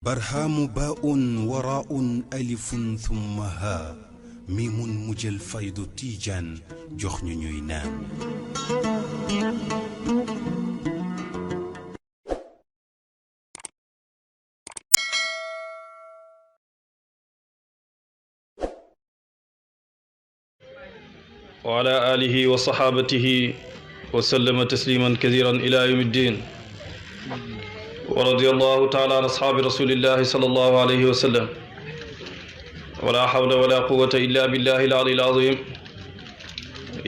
برهام باء وراء ألف ثم ها ميم مجل فيض تيجان جخن نينان وعلى آله وصحابته وسلم تسليما كثيرا إلى يوم الدين ورضي الله تعالى عن أصحاب رسول الله صلى الله عليه وسلم ولا حول ولا قوة إلا بالله العلي العظيم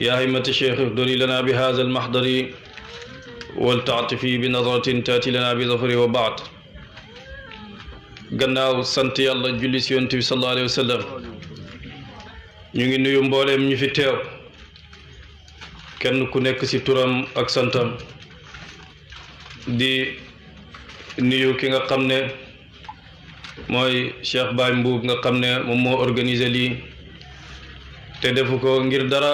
يا همة الشيخ اهدري لنا بهذا المحضر ولتعطفي بنظرة تأتي لنا بظفر وبعد gannaaw sant yàlla julli ci yonent bi sallallahu alayhi wa sallam ñu ngi nuyu mbooleem ñu fi teew kenn ku nekk ci turam ak santam di nuyu ki nga xam ne mooy Cheikh Baye Mbuub nga xam ne moom moo organisé lii te defu ko ngir dara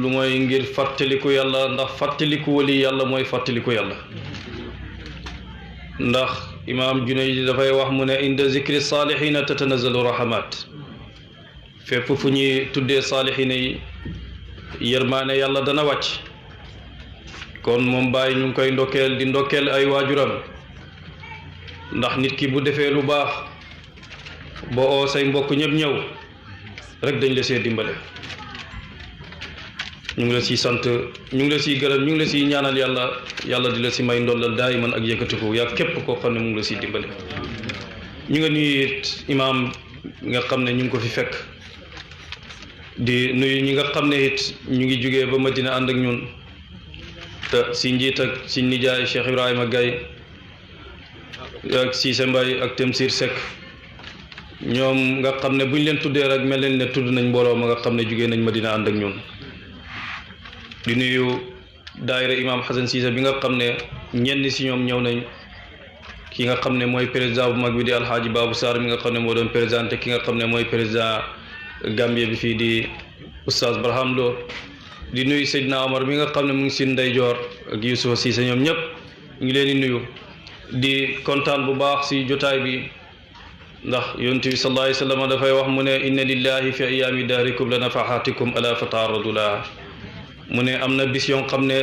lu mooy ngir fàttaliku yàlla ndax fàttaliku wali yàlla mooy fàttaliku yàlla ndax imaam Junayd dafay wax mu ne inda zikri saalihiina tatanazzalu rahmat fépp fu ñuy tuddee saalihiina yi yërmaane yàlla dana wàcc kon moom Baye ñu ngi koy ndokkeel di ndokkeel ay waajuram ndax nit ki bu defee lu baax boo oo say mbokk ñëpp ñëw rek dañ la see dimbale ñu ngi la siy sant ñu ngi la siy gërëm ñu ngi la siy ñaanal yàlla di la si may ndollal daay man ak yëkkatiku yaa képp koo xam ne mu ngi la siy dimbale ñu nga nuyu it imaam nga xam ne ñu ngi ko fi fekk di nuyu ñi nga xam ne it ñu ngi jógee ba Madina ànd ak ñun te si njiit ak si nijaay Cheikh Ibrahima Gaye ak Cissé Mbaye ak Temsir Seck ñoom nga xam ne bu ñu leen tuddee rek mel leen ne tudd nañ mbooloo ma nga xam ne jógee nañ Madina ànd ak ñun di nuyu daayira imam Hassan Cissé bi nga xam ne ñenn si ñoom ñëw nañ ki nga xam ne mooy président bu mag bi di alxaaji Babou Sarr mi nga xam ne moo doon présenté ki nga xam ne mooy président Gambie bi fii di oustaz Barham Lo di nuyu Seydina Omar mi nga xam ne mu ngi si ndeyjoor ak Youssoufa Cissé ñoom ñëpp ñu ngi leen di nuyu di kontaan bu baax si jotaay bi ndax yonent bi sallallahu alayhi wa sallam dafay wax mu ne inna lillahi fi ayaami daarikum la nafaxaatikum ala fataaradu la mu ne am na bis yoo xam ne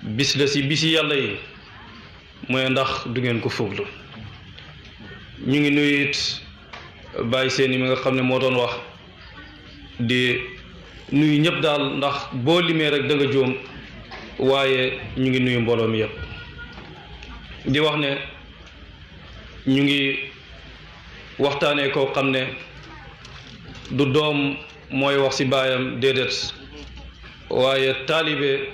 bis la si bisi yàlla yi mu ne ndax du ngeen ko fooglu ñu ngi nuyu it bàyyi seeni mi nga xam ne moo doon wax di nuyu ñëpp daal ndax boo limee rek da nga jóom waaye ñu ngi nuyu mbooloo mi yëpp di wax ne ñu ngi waxtaanee koo xam ne du doom mooy wax ci baayam déedéet waaye taalibe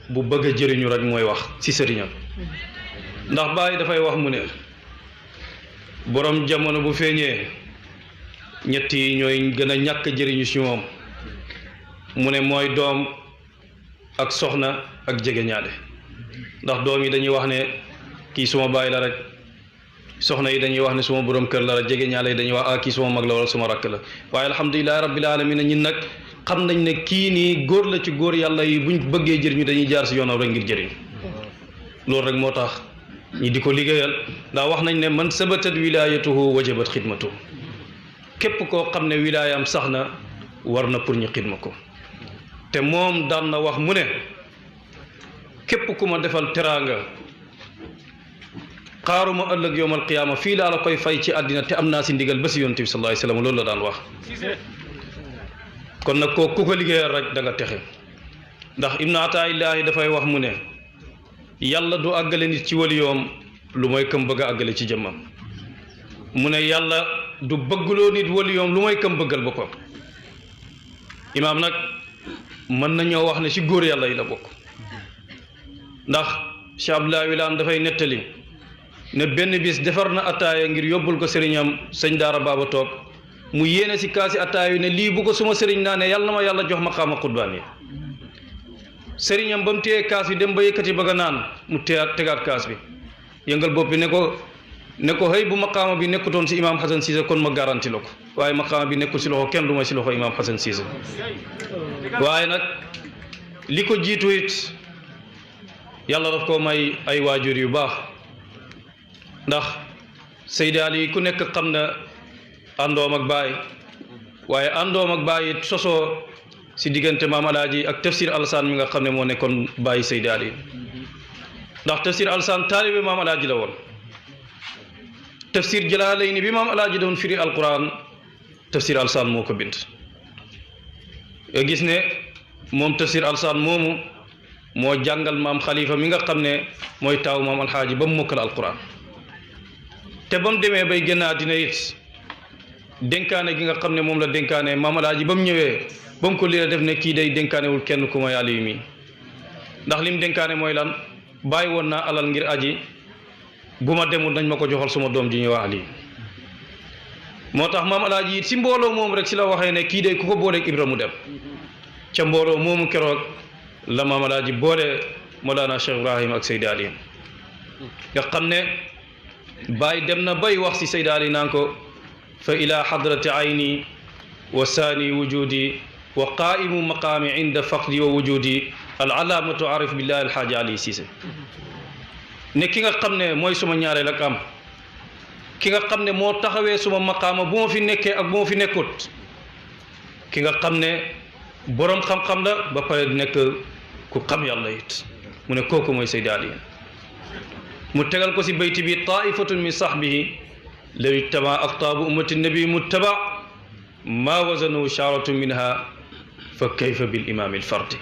bu bëgg a jëriñu rek mooy wax ci sëriñam ndax Baay dafay wax mu ne borom jamono bu feeñee ñett yi ñooy gën a ñàkk jëriñu ci moom mu ne mooy doom ak soxna ak jegeñaale ndax doom yi dañuy wax ne kii suma baay la rek soxna yi dañuy wax ne suma borom kër la rek jegeñaale yi dañuy wax kii suma mag la wala suma rakk la waaye alhamdulilahi rabbil alamin ñun nag xam nañ ne kii nii góor la ci góor yàlla yi buñ bëggee jëriñu dañuy jaar si yoonam rek ngir jëriñ loolu rek moo tax ñi di ko liggéeyal ndax wax nañ ne man sabatat wilayatuhu wajabat xidmatuhu képp koo xam ne wilaayam sax na war na pour ñu xidma ko te moom daan na wax mu ne képp ku ma defal teraanga xaaruma ëllëg yowmal qiyaama fii laa la koy fay ci àddina te am naa si ndigal ba si yonent bi sallallahu alayhi wa sallam loolu la daan wax kon nag koo ku ko liggéeyal rek da nga texe ndax ibnu ataaillaahi dafay wax mu ne yàlla du àggale nit ci waliyoom lu mooy këm bëgg a àggale ci jëmmam mu ne yàlla du bëggloo nit waliyoom lu mooy këm bëggal boppam imaam nag mën nañoo wax ne ci góor yàlla yi la bokk ndax Cheikh Abdoulaye Wilane dafay nettali ne benn bis defar na ataaya ngir yóbbul ko sëriñam sëñ daara baaba toog mu yéene si kaasi ataaya ne lii bu ko suma sëriñ naa ne yàlla na ma yàlla jox maqaama xutbaan yi sëriñam ba mu téye kaas bi dem ba yëkkati bëgg a naan mu tegaat kaas bi yëngal bopp bi ne ko xëy bu maqaama bi nekkutoon si imaam Hassan Cissé kon ma garanti la ko waaye maqaama bi nekkul si loxo kenn du ma si loxo imaam Hassan Cissé waaye nag li ko jiitu it yàlla daf koo may ay waajur yu baax ndax Seydi Ali ku nekk xam na àndoom ak baay waaye àndoom ak baay it sosoo si diggante maam alaaji ak tafsir alsaan mi nga xam ne moo nekkoon bàyyi Seydi Ali ndax tafsir alsaan taalibe maam alaaji la woon tafsir Jalaalayni bi maam alaaji doon firi alquran tafsir alsaan moo ko bind nga gis ne moom tafsir alsaan moomu moo jàngal maam xalifa mi nga xam ne mooy taaw maam alxaaji ba mu mokkal alquran te ba mu demee bay génn àddina it dénkaane gi nga xam ne moom la dénkaane maam alaaji ba mu ñëwee ba mu ko lii def ne kii day dénkaanewul kenn ku may Aliyu mi ndax lim dénkaane mooy lan bàyyi woon naa alal ngir aji bu ma demul nañ ma ko joxal suma doom ji ñuy wax Aliyu moo tax maam alaaji it si mbooloo moom rek si la waxee ne kii day ku ko booleeg Ibra mu dem ca mbooloo moomu keroog la maam alaaji boole Mawlana Cheikh Ibrahim ak Seydi Ali nga xam ne bàyyi dem na bay wax si Seydi Ali naan ko fa ila hadrati ayni wa saani wujudi wa qaimu maqaami inda faqdi wa wujudi al alaamatu arif billahi alhaaji Ali Cissé ne ki nga xam ne mooy suma ñaareel ak am ki nga xam ne moo taxawee suma maqaama bu ma fi nekkee ak bu ma fi nekkut ki nga xam ne boroom xam-xam la ba pare nekk ku xam yàlla it mu ne kooku mooy Seydi Ali mu tegal ko si bayti bi taifatun min sahbihi law ijtama aqtaabu ummati nabi muttaba ma wazanu sharatun minha fa kayfa bil imam al fardi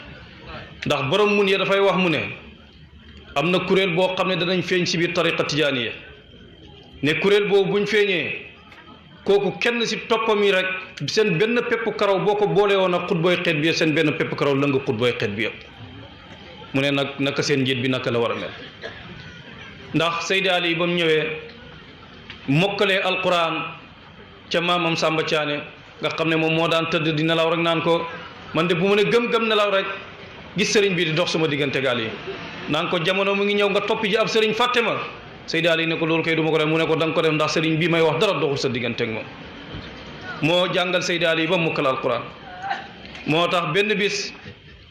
ndax borom mun ya dafay wax mu ne am na kuréel boo xam ne danañ feeñ si biir tariqa tijaaniya ne kuréel boobu buñ feeñee kooku kenn si toppam yi rek seen benn pepp karaw boo ko boolee woon ak xutbooy xeet bi seen benn pepp karaw lëng xutbooy xeet bi yëpp mu ne nag naka seen njiit bi naka la war a mel ndax Seydi Ali ba mu ñëwee mokkalee alquran ca maamam Samba Thiané nga xam ne moom moo daan tëdd di nelaw rek naan ko man de bu ma ne gëm-gëm nelaw rek gis sëriñ bi di dox suma diggante gaal yi naan ko jamono mu ngi ñëw nga toppi ji ab sëriñ fàtte ma Seydi Ali ne ko loolu kay du ma ko def mu ne ko da nga ko def ndax sëriñ bii may wax dara doxul sa diggante ak moom moo jàngal Seydi Ali ba mokkal alquran moo tax benn bis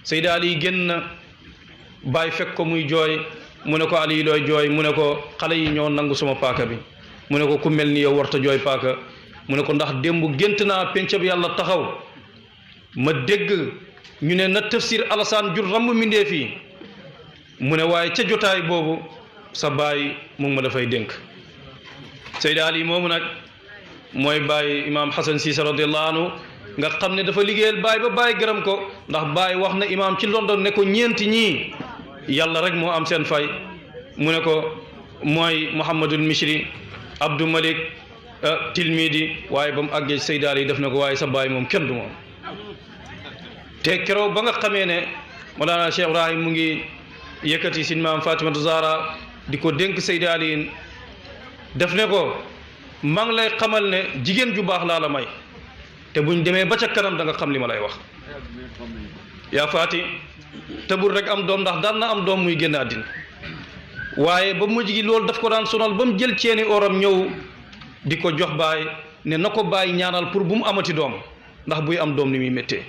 Seydi Ali génn bàyyi fekk ko muy jooy mu ne ko Ali looy jooy mu ne ko xale yi ñoo nangu suma paaka bi mu ne ko ku mel ni yow warta jooy paaka mu ne ko ndax démb gént naa pencab yàlla taxaw ma dégg ñu ne na tafsir Alassane jur ramm mindee fii mu ne waaye ca jotaay boobu sa baay mu ngi ma dafay dénk Seydi Ali moomu nag mooy baay imaam Hassan Cissé radiallahu anhu nga xam ne dafa liggéeyal baay ba baay gërëm ko ndax baay wax na imaam ci London ne ko ñeenti ñii yàlla rek moo am seen fay mu ne ko mooy Mouhamadul Mishri Abdou Malik Tilmidi waaye ba mu àggee Seydi Ali def na ko waaye sa baay moom kenn du moom te keroog ba nga xamee ne Mawlana Cheikh Ibrahim mu ngi yëkkati sin maam Fatimatu Zahra di ko dénk Seydi Ali def ne ko maa ngi lay xamal ne jigéen ju baax laa la may te buñ demee ba ca kanam da nga xam li ma lay wax yaa Faati tëbul rek am doom ndax daan na am doom muy génn àddina waaye ba mujj gi loolu daf ko daan sonal ba mu jël ceeni oram ñëw di ko jox baay ne na ko baay ñaanal pour bu mu amati doom ndax buy am doom ni muy méttee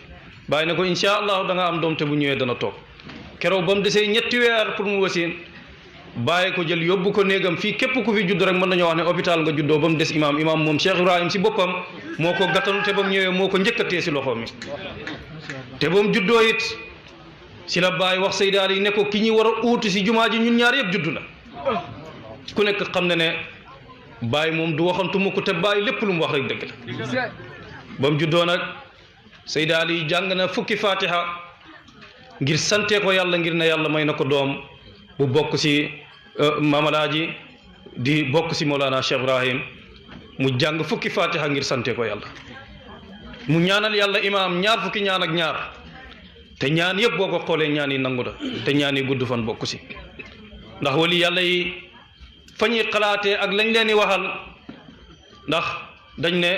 baay ne ko incha allah da nga am doom te bu ñëwee dana toog keroog ba mu desee ñetti weer pour mu wasin bàyyi ko jël yóbbu ko néegam fii képp ku fi judd rek mën nañoo wax ne hôpital nga juddoo ba mu des imaam moom Cheikh Ibrahim si boppam moo ko gàttanu te ba mu ñëwee moo ko njëkkatee si loxoom mi te ba mu juddoo it si la bàyyi wax Seydi Ali ne ko ki ñi war a uutu si jumaa ji ñun ñaar yëpp judd na ku nekk xam ne ne bàyyi moom du waxantu mu ko te bàyyi lépp lu mu wax rek dëgg la ba mu juddoo nag Seydi Ali jàng na fukki fatiha ngir sante ko yàlla ngir ne yàlla may na ko doom bu bokk si mamalaaji di bokk si Mawlana Cheikh Ibrahim mu jàng fukki fatiha ngir sante ko yàlla mu ñaanal yàlla imaam ñaar fukki ñaan ak ñaar te ñaan yëpp boo ko xoolee ñaan yi nangu da te ñaan yi gudd fan bokk si ndax wali yàlla yi fa ñuy xalaatee ak lañ leen di waxal ndax dañ ne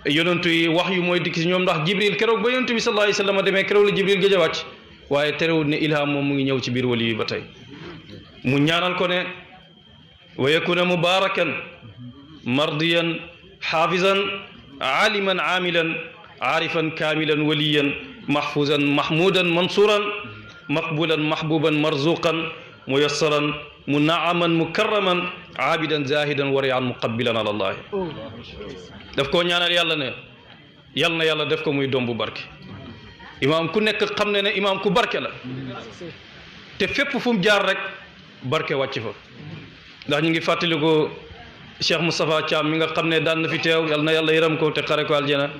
yonentu yi wax yu mooy dikk si ñoom ndax Jibril keroog ba yonentu bi sallallahu alayhi wa sallam demee keroog la Jibril gëj a wàcc waaye terewul ne ilham moom mu ngi ñëw ci biir wali yi ba tey mu ñaanal ko ne wa yakuna mubarakan mardiyan xaafizan aliman amilan aarifan kaamilan waliyan mahfuzan mahmudan mansuran maqbulan mahbuban marzuqan muyassaran munaaman mukarraman aabidan zahidan warian muqabbilan ala allahi daf koo ñaanal yàlla ne yal na yàlla def ko muy doom bu barke imaam ku nekk xam ne imaam ku barke la te fépp fu mu jaar rek barke wàcc fa ndax ñu ngi fàttaliku Cheikh Moustapha Thiam mi nga xam ne daan na fi teew yal na yàlla yërëm ko te xare ko aljana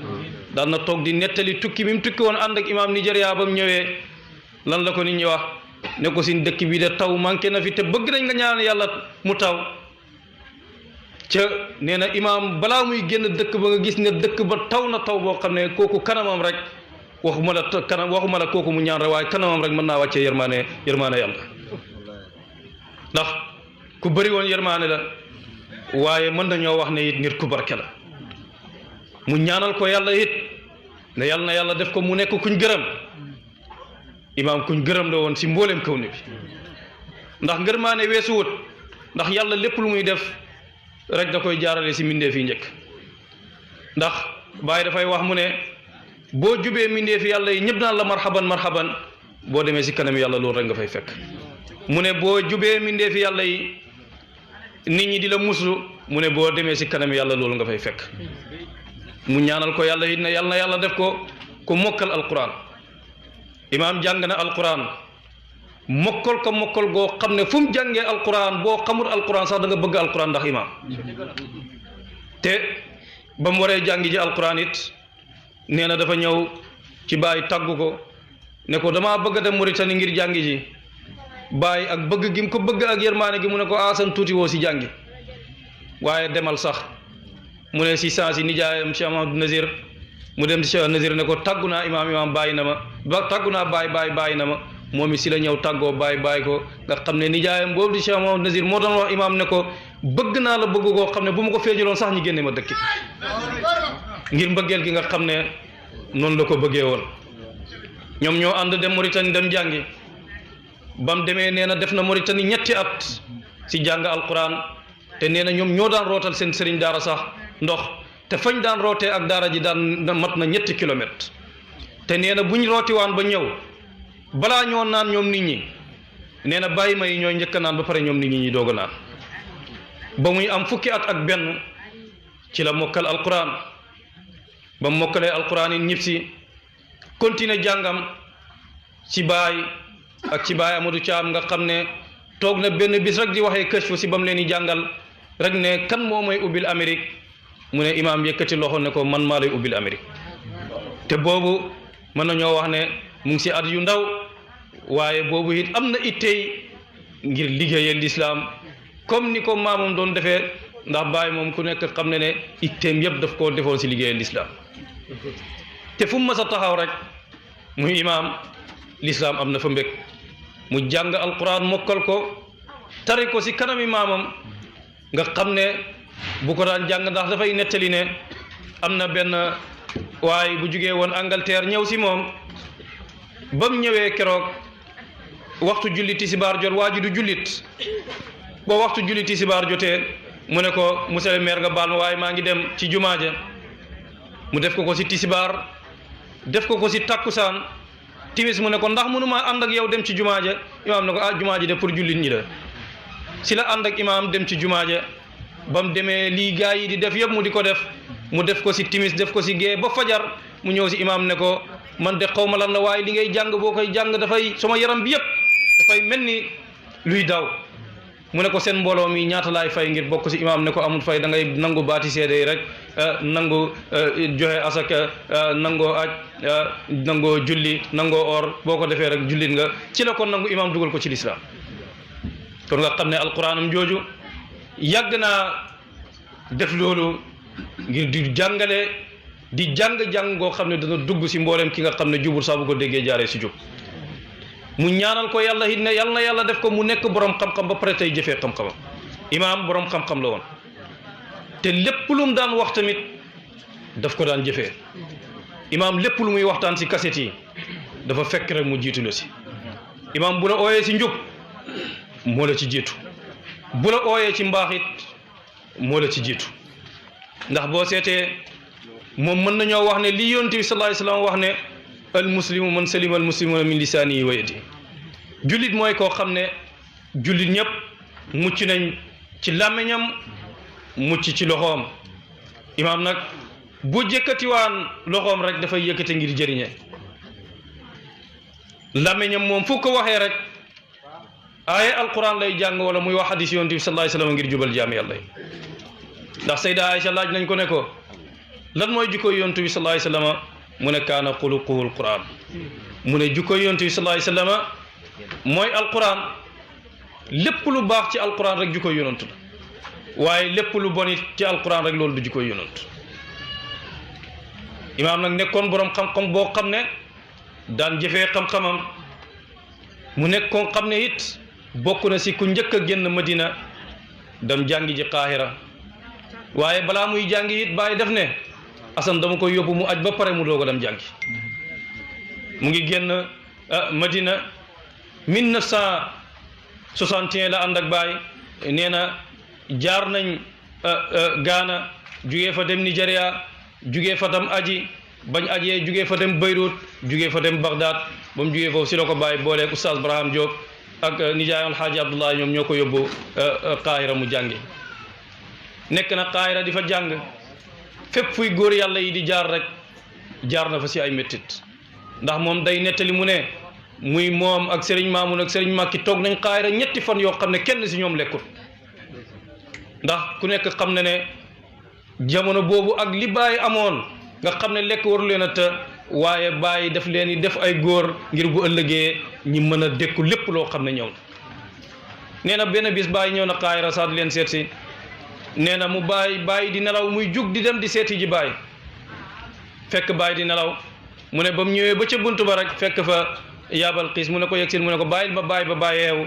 daan na toog di nettali tukki mi mu tukki woon ànd ak imaam Nigéria ba mu ñëwee lan la ko nit ñi wax ne ko sin dëkk bi de taw manqué na fi te bëgg nañ nga ñaan yàlla mu taw ca nee na imaam balaa muy génn dëkk ba nga gis ne dëkk ba taw na taw boo xam ne kooku kanamam rek waxuma la kooku mu ñaan rek waaye kanamam rek mën naa wàccee yërmaane yàlla ndax ku bëri woon yërmaane la waaye mën nañoo wax ne it nit ku barke la mu ñaanal ko yàlla it ne yàlla na yàlla def ko mu nekk kuñ gërëm imaam kuñ gërëm la woon si mboolem kaw ni bi ndax ngërmaane weesuwut ndax yàlla lépp lu muy def rek da koy jaarale si mbindeef yi njëkk ndax Baay dafay wax mu ne boo jubee mbindeef yàlla yi ñëpp naan la marhaban boo demee si kanam yàlla loolu rek nga fay fekk mu ne boo jubee mbindeef yàlla yi nit ñi di la muslu mu ne boo demee si kanam yàlla loolu nga fay fekk mu ñaanal ko yàlla it ne yàlla na yàlla def ko ku mokkal alquran imaam jàng na alquran mokkal ko mokkal goo xam ne fu mu jàngee alquran boo xamul alquran sax da nga bëgg alquran ndax imaam te ba mu waree jàngi ji alquran it nee na dafa ñëw ci Baay tàggu ko ne ko damaa bëgg a dem Mauritanie ngir jàngi ji Baay ak bëgg gi mu ko bëgg ak yërmaane gi mu ne ko asan tuuti woo si jàngi waaye demal sax mu ne si saa si nijaayam Cheikh Mahamadou Nazir mu dem si Cheikh Nazir ne ko tàggu naa imaam bàyyi na ma ba tàggu naa Baay bàyyi na ma moom it si la ñëw tàggoo bàyyi ko nga xam ne nijaayam boobu di Cheikh Mahamadou Nazir moo doon wax imaam ne ko bëgg naa la bëgg koo xam ne bu ma ko feeñaloon sax ñi génne ma dëkk ngir mbëggeel gi nga xam ne noonu la ko bëggee woon ñoom ñoo ànd dem Mauritanie dem jàngi bam demee nee na def na Mauritanie ñetti at si jàng alquran te nee na ñoom ñoo daan rootal seen sëriñ daara sax ndox te fañ daan rootee ak daara ji daan mat na 7 kilomètres te nee na buñ rootiwaan ba ñëw balaa ñoo naan ñoom nit ñi nee na bàyyi ma yi ñooy njëkk a naan ba pare ñoom nit ñi ñuy doog a naan ba muy am fukki at ak benn ci la mokkal alquran ba mokkalee alquran yi ñib si continuer jàngam ci Baay ak ci Baay Amadou Thiam nga xam ne toog na benn bis rek di waxee këcfu si ba mu leen di jàngal rek ne kan moo may ubbil Amérique mu ne imaam yëkkati loxo ne ko man maa lay ubbil Amérique te boobu mën nañoo wax ne mu ngi si at yu ndaw waaye boobu it am na ittey ngir liggéeyal lislaam comme ni ko maamam doon defee ndax Baay moom ku nekk xam ne ne itteem yëpp daf koo defoon si liggéeyal lislaam te fu mu mës a taxaw rek muy imaam lislaam am na fa mbég mu jàng alquran mokkal ko tari ko si kanami maamam nga xam ne bu ko daan jàng ndax dafay nettali ne am na benn waaye bu jugee woon Angleterre ñëw si moom ba mu ñëwee keroog waxtu julli tisibaar jot waa ji du jullit ba waxtu julli tisibaar jotee mu ne ko monsieur le maire nga baal ma waaye maa ngi dem ci jumaa ja mu def ko si tisibaar def ko si takkusaan timis mu ne ko ndax mënuma ànd ak yow dem ci jumaa ja imaam ne ko jumaa ji de pour jullit ñi la si la ànd ak imaam dem ci jumaa ja ba mu demee lii gaa yi di def yëpp mu di ko def mu def ko si timis def ko si gée ba fajar mu ñëw si imaam ne ko man de xaw ma lan la waaye li ngay jàng boo koy jàng dafay sama yaram bi yëpp dafay mel ni luy daw mu ne ko seen mbooloo mi ñaata laay fay ngir bokk si imaam ne ko amul fay da ngay nangu baati seede yi rek nangu joxe asaka nangoo aj nangoo julli nangoo or boo ko defee rek jullit nga ci la ko nangu imaam dugal ko ci lislaam kon nga xam ne alquranam jooju yàgg naa def loolu ngir di jàngale di jàng goo xam ne dana dugg si mboolem ki nga xam ne jubul saa bu ko déggee jaaree si jub mu ñaanal ko yàlla it ne yàlla na yàlla def ko mu nekk borom xam-xam ba pare tey jëfee xam-xamam imaam borom xam-xam la woon te lépp lu mu daan wax tamit daf ko daan jëfee imaam lépp lu muy waxtaan si kaset yi dafa fekk rek mu jiitu la si imaam bu la ooyee si njub moo la ci jiitu bu la ooyee ci mbaax it moo la ci jiitu ndax boo seetee moom mën nañoo wax ne li yonent bi sallallahu alayhi wasallam wax ne al muslimu man salima al muslimuna min lisaanihi wa yadihi jullit mooy koo xam ne jullit ñëpp mucc nañ ci làmmiñam mucc ci loxoom imaam nag bu jëkkatiwaan loxoom rek dafay yëkkate ngir jëriñe làmmiñam moom fu ko waxee rek aaya alquran lay jàng wala muy wax hadis yonent bi sallallahu alayhi wasallam ngir jubal jaam yàlla yi ndax sayda Aïcha laaj nañ ko ne ko lan mooy jukkoy yonent bi sallallahu alayhi wasallam mu ne kaana xuluquhu alquran mu ne jukkoy yonent bi sallallahu alayhi wasallam mooy alquran lépp lu baax ci alquran rek jukkoy yonent la waaye lépp lu bon it ci alquran rek loolu du jukkoy yonent imaam nag nekkoon borom xam-xam boo xam ne daan jëfee xam-xamam mu nekk koo xam ne it bokk na si ku njëkk a génn Madina dem jàngi ji Qaahira waaye balaa muy jàngi it bàyyi def ne Asan dama koy yóbbu mu aj ba pare mu doog a dem jàngi mu ngi génn Madina 1961 la ànd ak Baay nee na jaar nañ Ghana jugee fa dem Nigeria jugee fa dem aji bañ ajee jugee fa dem Beirut jugee fa dem Baghdad ba mu jugee foofu si la ko Baay booleeg Oustaz Braham Diop ak nijaayam Alxaaji Abdullah ñoom ñoo ko yóbbu Qaahira mu jàngi nekk na Qaahira di fa jàng fépp fuy góor yàlla yi di jaar rek jaar na fa si ay méttit ndax moom day nettali mu ne muy moom ak Serigne Mamoun ak Serigne Makki toog nañ Qaahira ñetti fan yoo xam ne kenn si ñoom lekkul ndax ku nekk xam ne ne jamono boobu ak li Baay amoon nga xam ne lekk waru leen a të waaye Baay def leen di def ay góor ngir bu ëllëgee ñi mën a dékku lépp loo xam ne ñëw na nee na benn bis Baay ñëw na Qaahira sax di leen seet si nee na mu Baay di nelaw muy jug di dem di seeti ji Baay fekk Baay di nelaw mu ne ba mu ñëwee ba ca buntu ba rek fekk fa yaabal xiis mu ne ko yegsil mu ne ko bàyyil ba Baay yeewu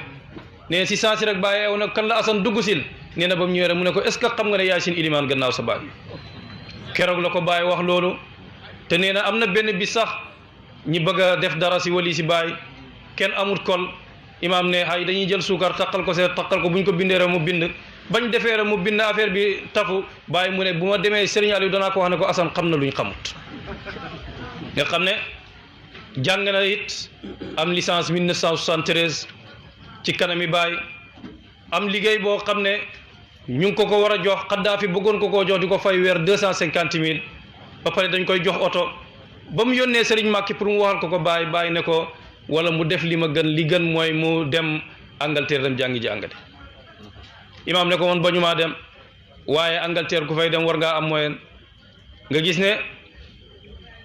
nee si saa si rek Baay yeewu nag kan la Asan dugg sil nee na ba mu ñëwee rek mu ne ko est ce que xam nga ne yaay seen ilimaan gannaaw sa baay keroog la ko Baay wax loolu te nee na am na benn bis sax ñi bëgg a def dara si wali si Baay kenn amut kol imaam ne hay dañuy jël suukar taqal ko bu ñu ko bindee rek mu bind bañ defee rek mu bind affaire bi tafu Baay mu ne bu ma demee Serigne Aliou danaa ko wax ne ko Asan xam na luñ xamut nga xam ne jàng na it am licence 1973 ci kanami Baay am liggéey boo xam ne ñu ngi ko war a jox Xaddaafi bëggoon ko koo jox di ko fay weer 250,000 ba pare dañ koy jox oto ba mu yónnee Serigne Makki pour mu waxal ko Baay ne ko wala mu def li gën mooy mu dem Angleterre dem jàngi ji Angale imaam ne ko man bañu maa dem waaye Angleterre ku fay dem war ngaa am moyen nga gis ne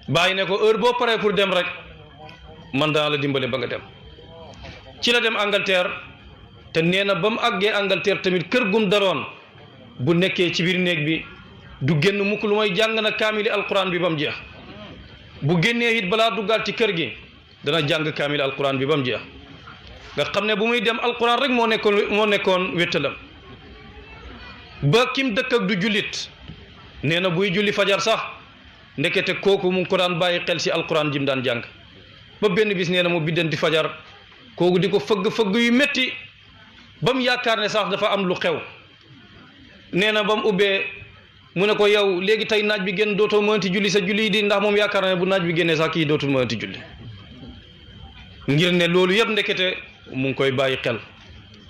Baay ne ko heure boo paree pour dem rek man dana la dimbale ba nga dem ci la dem Angleterre te nee na ba mu àggee Angleterre tamit kër gum daroon bu nekkee ci biir néeg bi du génn mukk lu may jàng na kaamili alquran bi ba mu jeex bu génnee it balaa duggaat ci kër gi dana jàng kaamili alquran bi ba mu jeex nga xam ne bu muy dem alquran rek moo nekkoon wéttalam ba kim dëkk ak du jullit nee na buy julli fajar sax ndekete kooku mu ngi ko daan bàyyi xel si alquran jim daan jàng ba benn bis nee na mu biddanti fajar kooku di ko fëgg yu métti ba mu yaakaar ne sax dafa am lu xew nee na ba mu ubbee mu ne ko yow léegi tey naaj bi génn dootoo mënti julli sa julli di ndax moom yaakaar ne bu naaj bi génnee sax kii dootul mënti julli ngir ne loolu yëpp ndekete mu ngi koy bàyyi xel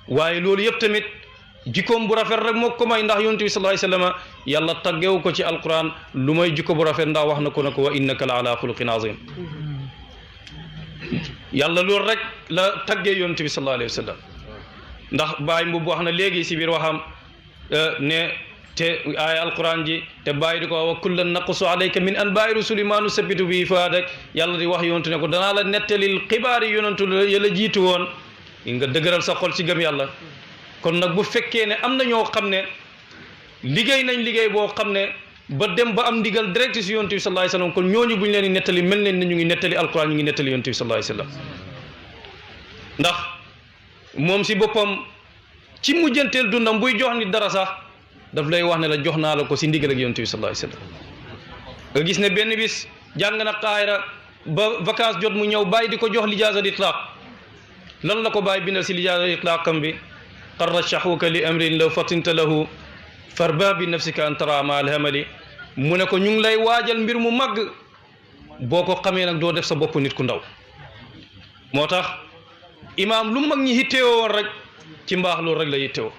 waaye loolu yëpp tamit jikkoom bu rafet rek moo ko may ndax yonent bi sallallahu alayhi wasallam yàlla taggewu ko ci alquran lu may jikko bu rafet ndax wax na ko wa innaka la ala xuluqin azim yàlla loolu rek la taggee yonent bi sallallahu alayhi wasallam ndax Baay mbubb wax na léegi si biir waxam ne te aaya alquran ji te Baay di ko wa kullan naqussu alayka min anbaa'i rusuli maa nusabbitu bihi fu'aadak yàlla di wax yonent ne ko danaa la nettalil xibaar yi yonentu la jiitu woon nga dëgëral sa xol ci gëm yàlla kon nag bu fekkee ne am na ñoo xam ne liggéey nañ liggéey boo xam ne ba dem ba am ndigal direct si yonent bi sallallahu alayhi wasallam kon ñooñu buñ leen di nettali mel nañ ne ñu ngi nettali alquran ñu ngi nettali yonent bi sallallahu alayhi wasallam ndax moom si boppam ci mujjanteel dundam buy jox nit dara sax daf lay wax ne la jox naa la ko si ndigal ak yonent bi sallallahu alayhi wasallam nga gis ne benn bis jàng na Qaahira ba vacance jot mu ñëw Baay di ko jox lijaasa di itlaq lan la ko Baay bindal si lijaasa di itlaqam bi qad rashahuka li amrin law fatinta lahu farba bi nafsika an tara ma alhamali mu ne ko ñu ngi lay waajal mbir mu màgg boo ko xamee nag doo def sa bopp nit ku ndaw moo tax imaam lu mag ñi hitteewoo woon rek ci mbaax loolu rek la yittewoo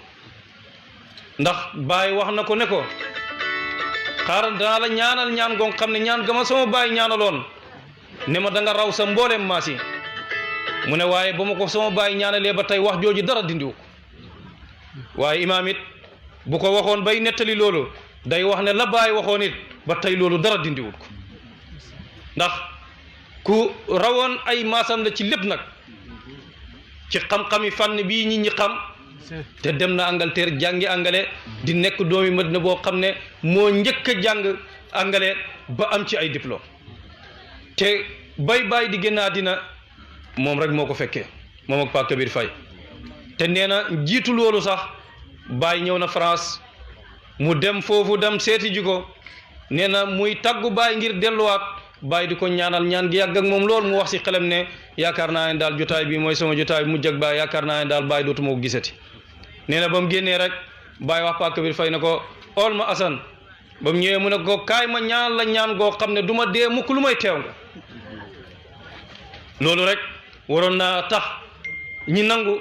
ndax baay wax na ko ne ko xaaral danaa la ñaanal ñaan goo xam ne ñaan gama sama baay ñaanaloon ne ma da nga raw sa mbooleem maas yi mu ne waaye ba ma ko sama baay ñaanalee ba tey wax jooju dara dindiwu ko waaye imaam it bu ko waxoon bay nettali loolu day wax ne la baay waxoon it ba tey loolu dara dindiwul ko ndax ku rawoon ay maasam la ci lépp nag ci xam-xami fànn bii ñi xam te dem na Angleterre jàngi angale di nekk doomi Madina boo xam ne moo njëkk a jàng angale ba am ci ay diplôme te bay di génn àddina moom rek moo ko fekkee moom ak Pa Kabir Faye te nee na jiitu loolu sax baay ñëw na France mu dem foofu dem seeti ji ko nee na muy tàggu baay ngir delluwaat baay di ko ñaanal ñaan gi yàgg ak moom loolu mu wax si xelam ne yaakaar naa ne daal jotaay bi mooy sama jotaay bi mu jëg baay yaakaar naa ne daal baay dootuma ko gisati nee na ba mu génnee rek baay wax Pa Kabir Faye ne ko ool ma Assane ba mu ñëwee mu ne ko kaay ma ñaan la ñaan goo xam ne du ma dee mukk lu may teew nga loolu rek waroon naa tax ñi nangu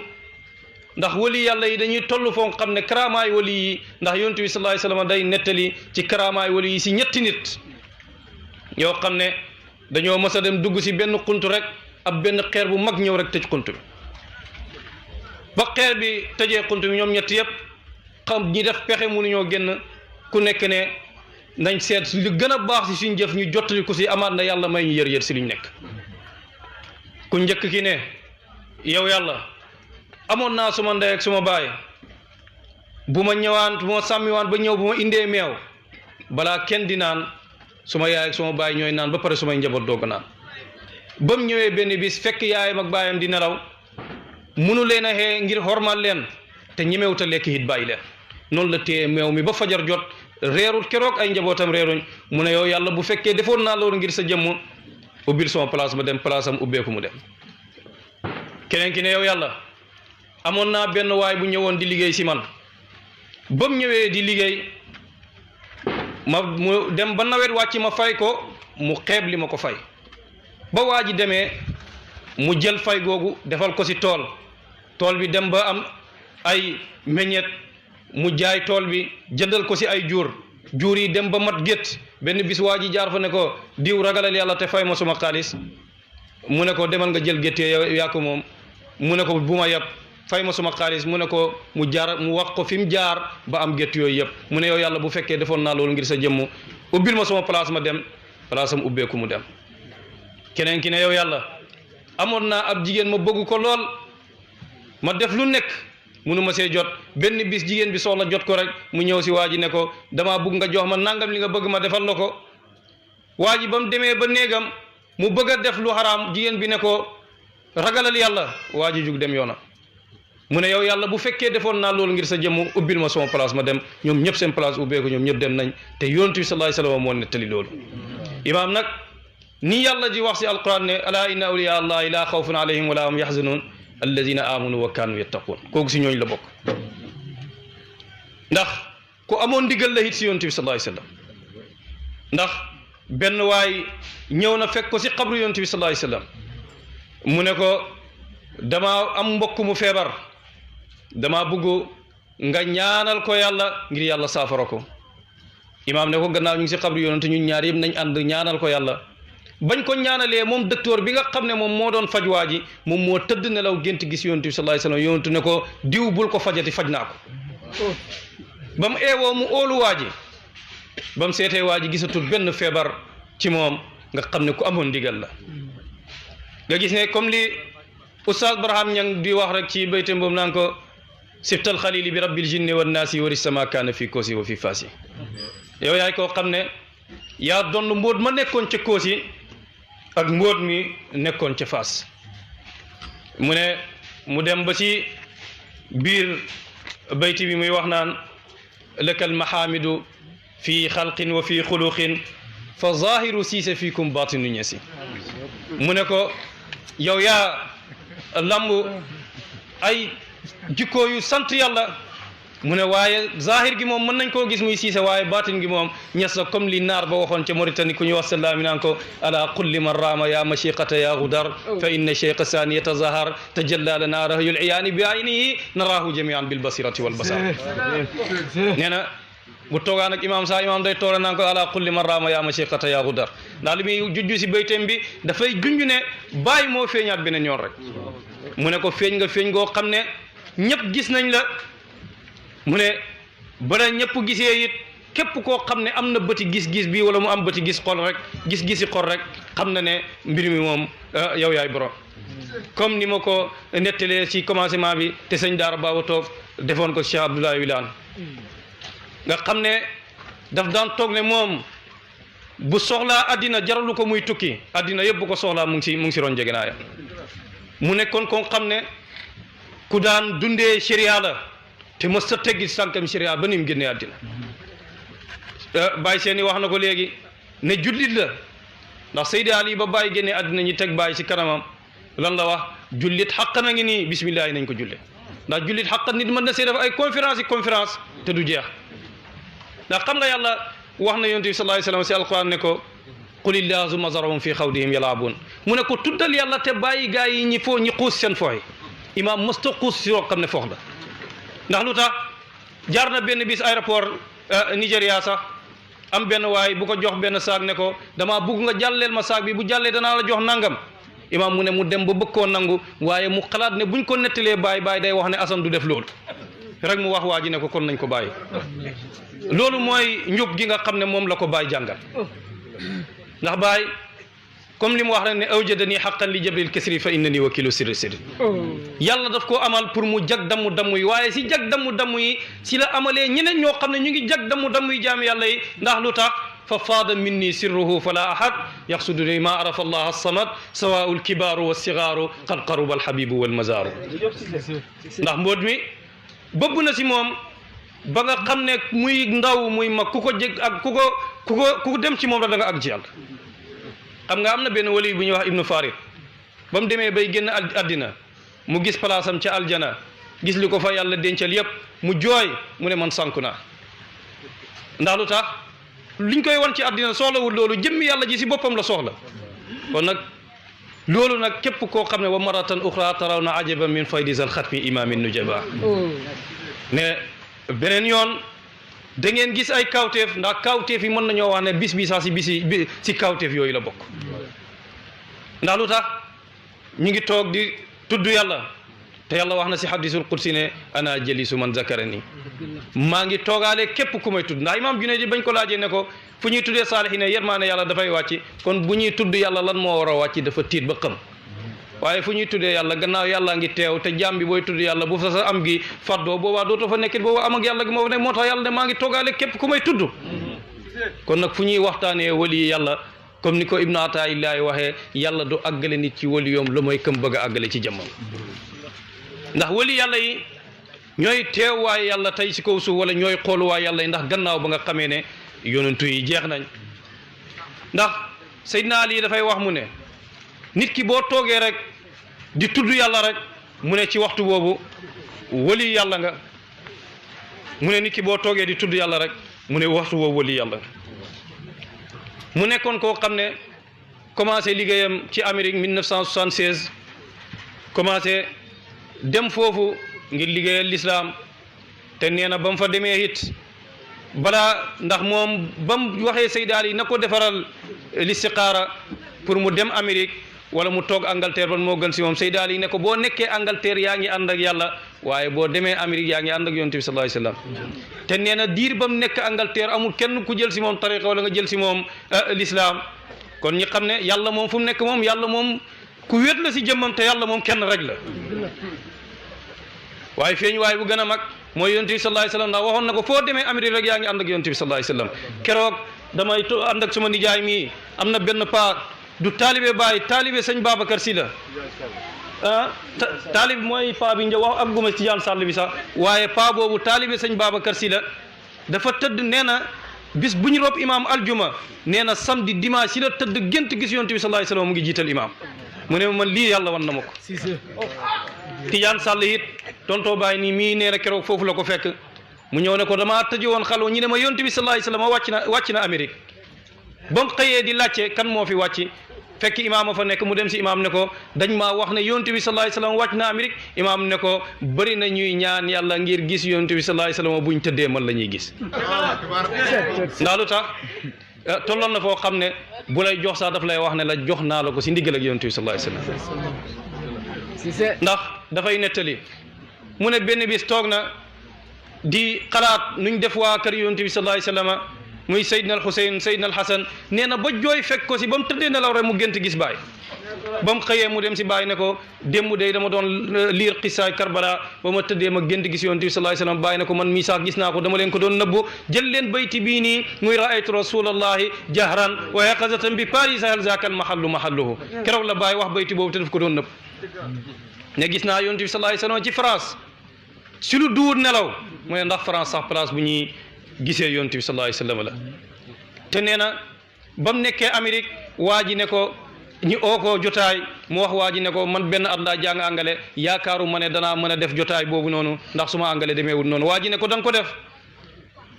ndax wali yàlla yi dañuy toll foo xam ne karaamaay wali yi ndax yonent bi sallallahu alayhi wasallam day nettali ci karaamaay wali yi si ñetti nit yoo xam ne dañoo mës a dem dugg si benn xunt rek ab benn xeer bu mag ñëw rek tëj xunt bi ba xeer bi tëjee xunt bi ñoom ñetti yëpp xam ñi def pexe mënuñoo génn ku nekk ne nañ seet li gën a baax si suñ jëf ñu jottali ko si amaat na yàlla may ñu yër si luñ nekk ku njëkk ki ne yow yàlla amoon naa suma ndey ak suma baay bu ma ñëwaan bu ma sàmmiwaan ba ñëw bu ma indee meew balaa kenn di naan suma yaay ak suma baay ñooy naan ba pare sumay njaboot doog a naan ba mu ñëwee benn bis fekk yaayam ak baayam di nelaw munu leen a xee ngir xormal leen te ñemewut a lekk it bàyyi leen noonu la téye meew mi ba fajar jot reerul keroog ay njabootam reeruñ mu ne yow yàlla bu fekkee defoon naa loolu ngir sa jëmm ubbil sama place ma dem place am ubbeeku mu dem keneen ki ne yow yàlla amoon naa benn waay bu ñëwoon di liggéey si man ba mu ñëwee di liggéey mu dem ba nawet wàcc ma fay ko mu xeeb li ma ko fay ba waa ji demee mu jël fay googu defal ko si tool bi dem ba am ay meññeet mu jaay tool bi jëndal ko si ay jur yi dem ba mat gétt benn bis waa ji jaar fa ne ko diw ragalal yàlla te fay ma suma xaalis mu ne ko demal nga jël gétt yaa ko moom mu ne ko bu ma yab fay ma suma xaalis mu ne ko mu wax ko fi mu jaar ba am gétt yooyu yëpp mu ne yow yàlla bu fekkee defoon naa loolu ngir sa jëmm ubbil ma suma place ma dem place am ubbeeku mu dem keneen ki ne yow yàlla amoon naa ab jigéen ma bëgg ko lool ma def lu nekk munu ma see jot benn bis jigéen bi soxla jot ko rek mu ñëw si waa ji ne ko damaa bëgg nga jox ma nangam li nga bëgg ma defal la ko waa ji ba mu demee ba néegam mu bëgg a def lu xaraam jigéen bi ne ko ragalal yàlla waa ji jug dem yoonam mu ne yow yàlla bu fekkee defoon naa loolu ngir sa jëmm ubbil ma sama place ma dem ñoom ñëpp seen place ubbeeku ñoom ñëpp dem nañ te yonent bi sallallahu alayhi wasallam moo nettali loolu imaam nag ni yàlla di wax si alquran ne ala inna awliya allahi la xawfun alayhim wala hum yaxzanun alladina amanu wa kaanu yattaqun kooku si ñooñu la bokk ndax ku amoon ndigal la it si yonent bi sallallahu alayhi wasallam ndax benn waay ñëw na fekk ko si xabru yonent bi sallallahu alayhi wasallam mu ne ko dama am mbokk mu feebar dama bëgg nga ñaanal ko yàlla ngir yàlla saafara ko imaam ne ko gannaaw ñu ngi si xabru yonent ñun ñaar yëpp nañ ànd ñaanal ko yàlla bañ ko ñaanalee moom docteur bi nga xam ne moom moo doon faj waa ji moom moo tëdd nelaw gént gis yonent bi sallallahu alayhi wasallam yonent ne ko diw bul ko fajati faj naa ko ba mu eewoo mu óolu waa ji ba mu seetee waa ji gisatul benn feebar ci moom nga xam ne ku amoon ndigal la nga gis ne comme li oustaz Barham Ñang di wax rek ci baytam boobu naan ko siftal xalili bi rabbil jinni wan naasi wari sama kaana fii koosi wa fii faasi yow yaay koo xam ne yaa doon mbóot ma nekkoon ca koosi ak mbóot mi nekkoon ca faas mu ne mu dem ba ci biir bayti bi muy wax naan lakal mahamidu fi xalqin wa fi xuluqin fa zahiru siise fiikum batinu ñesi mu ne ko yow yaa lamb ay jikko yu sant yàlla mu ne waaye zahir gi moom mën nañ koo gis muy siise waaye baatin gi moom ñes la comme li naar ba waxoon ca Mauritanie ku ñu wax salaami naan ko ala kulli man raama ya mashiqata ya gudar fa inna cheikha sani yatazahar tajalla lana rahyul iyaani bi aynihi naraahu jamian bil basirati wal basar nee na bu toogaan ak imam sa imam day toora naan ko ala kulli man raama ya mashiqata ya gudar ndax li muy jujju si bayteem bi dafay junj ne bàyyi moo feeñaat beneen yoon rek mu ne ko feeñ nga feeñ goo xam ne ñëpp gis nañ la mu ne bala ñëpp gisee it képp koo xam ne am na bëti gis-gis bi wala mu am bëti gis xol rek gis-gisi xol rek xam na ne mbir mi moom yow yaay borom comme ni ma ko nettalee ci commencement bi te sëñ Daara Baba toog defoon ko Cheikh Abdoulaye Wilane nga xam ne daf daan toog ne moom bu soxlaa addina jaralu ko muy tukki addina yëpp bu ko soxlaa mu ngi si ron jegenaaya mu nekkoon ko xam ne ku daan dundee sharia la te mos sa teggi sànkam sharia ba ni mu génnee àddina Baye Seeni wax na ko léegi ne jullit la ndax Seydi Ali ba Baye génnee àddina ñi teg Baye si kanamam lan la wax jullit xaq na ngi nii bisimilah nañ ko julle ndax jullit xaq nit mën na see def ay conférence te du jeex ndax xam nga yàlla wax na yonent bi sallallahu alayhi wasallam si alquran ne ko qul illahumma zarhum fi xawdihim yalaabun mu ne ko tuddal yàlla te bàyyi gaa yi ñi xuus seen fooy imaam mosta xuus si yoo xam ne foox la ndax lu tax jaar na benn bis aéroport Nigéria sax am benn waay bu ko jox benn saak ne ko damaa bugg nga jàlleel ma saak bi bu jàllee danaa la jox nangam imaam mu ne mu dem ba bëgg koo nangu waaye mu xalaat ne buñ ko nettalee bàyyi day wax ne Assane du def loolu rek mu wax waa ji ne ko kon nañ ko bàyyi loolu mooy njub gi nga xam ne moom la ko bàyyi jàngal ndax bàyyi comme li mu wax rek ne awjadani haqqan li jabril kasri fa innani wakilu sirri sirri yàlla daf koo amal pour mu jag damm yi waaye si jag damm yi si la amalee ñeneen ñoo xam ne ñu ngi jag damm yi jaami yàlla yi ndax lu tax fa faada minni sirruhu fala ahad yaxsuduni ma arafa allah alsamad sawaau alkibaaru walsigaaru qad qaruba alhabibu walmazaaru ndax mboot mi bëbb na si moom ba nga xam ne muy ndaw muy mag ku ko jeg ak ku ko dem ci moom la da nga ak ci yàlla xam nga am na benn wali bu ñuy wax ibnu farid ba mu demee bay génn àddina mu gis palaasam ca aljana gis li ko fa yàlla dencal yépp mu jooy mu ne man sànku naa ndax lu tax liñ koy wan ci àddina soxlawul loolu jëmmi yàlla ji si boppam la soxla kon nag loolu nag képp koo xam ne wa maratan uxra taraw na ajaban min faydi zal xatmi imamin nujaba ne beneen yoon da ngeen gis ay kawteef ndax kawteef yi mën nañoo wax ne bis bi sax si kawteef yooyu la bokk ndax lu tax ñu ngi toog di tudd yàlla te yàlla wax na si hadisul qudsi ne ana jalisu man zakarani maa ngi toogaale képp ku may tudd ndax imaam Junayd di bañ ko laajee ne ko fu ñuy tuddee saalihiin yërmaane yàlla dafay wàcc kon bu ñuy tudd yàlla lan moo war a wàcc dafa tiit ba xam waaye fu ñuy tuddee yàlla gannaaw yàlla ngi teew te jaam bi booy tudd yàlla bu fa sa am gi faddoo boobaa dootoo fa nekkit booba am ak yàlla gi moo fa nekk moo tax yàlla ne maa ngi toogaale képp ku may tudd kon nag fu ñuy waxtaanee wali yàlla comme ni ko ibnu ataillahi waxee yàlla du àggale nit ci wali yoom lu mooy këm bëgg a àggale ci jëmmam ndax wali yàlla yi ñooy teewaay yàlla tey si kaw suuf wala ñooy xooluwaay yàlla yi ndax gannaaw ba nga xamee ne yonentu yi jeex nañ ndax Seydina Ali dafay wax mu ne nit ki boo toogee rek di tudd yàlla rek mu ne ci waxtu boobu wali yàlla nga mu ne nit ki boo toogee di tudd yàlla rek mu ne waxtu boobu wali yàlla nga mu nekkoon koo xam ne commencé liggéeyam ci Amérique 1976 commencé dem foofu ngir liggéeyal l'islam te nee na ba mu fa demee it balaa ndax moom ba mu waxee Seydi Ali na ko defaral listiqaara pour mu dem Amérique wala mu toog Angleterre ban moo gën si moom Seydi Ali ne ko boo nekkee Angleterre yaa ngi ànd ak yàlla waaye boo demee Amérique yaa ngi ànd ak yonent bi sallallahu alayhi wasallam te nee na diir ba mu nekk Angleterre amul kenn ku jël si moom tariqa wala nga jël si moom l'islam kon ñi xam ne yàlla moom fu mu nekk moom yàlla moom ku wéet la si jëmmam te yàlla moom kenn rek la waaye feeñ waaye bu gën a mag mooy yonent bi sallallahu alayhi wasallam ndax waxoon na ko foo demee Amérique rek yaa ngi ànd ak yonent bi sallallahu alayhi wasallam keroog damay ànd ak suma nijaay mii am na benn paa du taalibe Baay taalibe sëñ Babacar Si la taalib mooy paa bi wax ak guma ci jaan sàll bi sax waaye paa boobu taalibe sëñ Babacar Si la dafa tëdd nee na bis bu ñu rob imaam aljuma nee na samedi dimanche si la tëdd gént gis yonent bi sallallahu alayhi wasallam mu ngi jiital imaam mu ne man lii yàlla wan na ma ko Tijaan Sàll it tontoo Baay nii mii nee na keroog foofu la ko fekk mu ñëw ne ko damaa tëju woon xalwa ñu ne ma yonent bi sallallahu alayhi wasallam wàcc na Amérique ba mu xëyee di laajte kan moo fi wàcc fekk imaam fa nekk mu dem si imaam ne ko dañ maa wax ne yonent bi sallallahu alayhi wasallam wàcc na Amérique imaam ne ko bëri na ñuy ñaan yàlla ngir gis yonent bi sallallahu alayhi wasallam buñ tëddee man la ñuy gis ndax lu tax tolloon na foo xam ne bu lay jox sax daf lay wax ne la jox naa la ko si ndigal ak yonent bi sallallahu alayhi wasallam ndax dafay nettali mu ne benn bis toog na di xalaat nuñ def waa kër yonent bi sallallahu alayhi wasallam muy Seydina al Xuseyn Seydina al Xasan nee na ba jooy fekk ko si ba mu tëddee nelaw rek mu gént gis baay ba mu xëyee mu dem si baay ne ko démb de dama doon liir xisaay Karbala ba ma tëddee ma gént gis yonent bi sallallahu alayhi wasallam baay ne ko man mii sax gis naa ko dama leen ko doon nëbbu jël leen bayti bii nii muy raaytu rasulallahi jahran wa yaqazatan bi Paris hal zaaka al mahallu mahalluhu keroog la baay wax bayti boobu te daf ko doon nëbb ne gis naa yonent bi sallallahu alayhi wasallam ci France si lu duur nelaw mu ne ndax France sax place bu ñuy gisee yonent bi sallallahu alayhi wasallam la te nee na ba mu nekkee Amérique waa ji ne ko ñu oo ko jotaay mu wax waa ji ne ko man benn at laa jàng angale yaakaaru ma ne danaa mën a def jotaay boobu noonu ndax suma angale demeewul noonu waa ji ne ko da nga ko def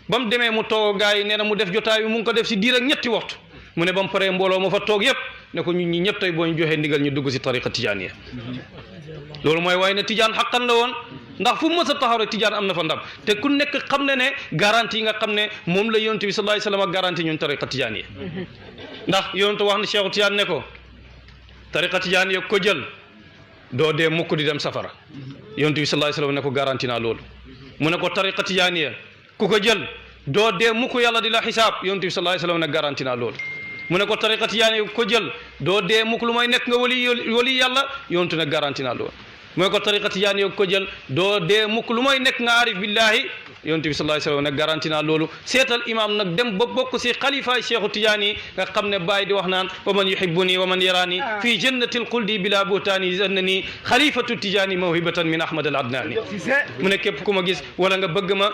ba mu demee mu toog gaa yi nee na mu def jotaay bi mu ngi ko def si diir ak ñetti waxtu mu ne ba mu paree mbooloo ma fa toog yëpp ne ko ñun ñi ñëpp tey boo ñu joxee ndigal ñu dugg si tariqa tijaaniya loolu mooy waaye ne tijaan xaqan la woon ndax fu mu mës a taxaw rek tijaan am na fa ndam te ku nekk xam ne ne garantie yi nga xam ne moom la yonent bi sallallahu alayhi wasallam garantie ñun tariqa tijaan yi ndax yonent wax na Cheikhu Tijaan ne ko tariqa tijaan yi ko jël doo dee mukk di dem safara yonent bi sallallahu alayhi wasallam ne ko garantie naa loolu mu ne ko tariqa tijaan yi ku ko jël doo dee mukk yàlla di la xisaab yonent bi sallallahu alayhi wasallam ne garantie naa loolu mu ne ko tariqa tijaan yi ko jël doo dee mukk lu may nekk nga wali yàlla yonent ne garantie naa loolu mooy ko tariqa tijaan yi ko jël doo dee mukk lu may nekk nga arif billahi yonent bi sallallahu alayhi wasallam nag garanti naa loolu seetal imam nag dem ba bokk si xalifaay cheikhu tijaan yi nga xam ne bàyyi di wax naan wa man yuhibbuni wa man yarani fii jannatil xuldi bila buhtaani annani xalifatu tijaani mawhibatan min ahmad al adnani mu ne képp ku ma gis wala nga bëgg ma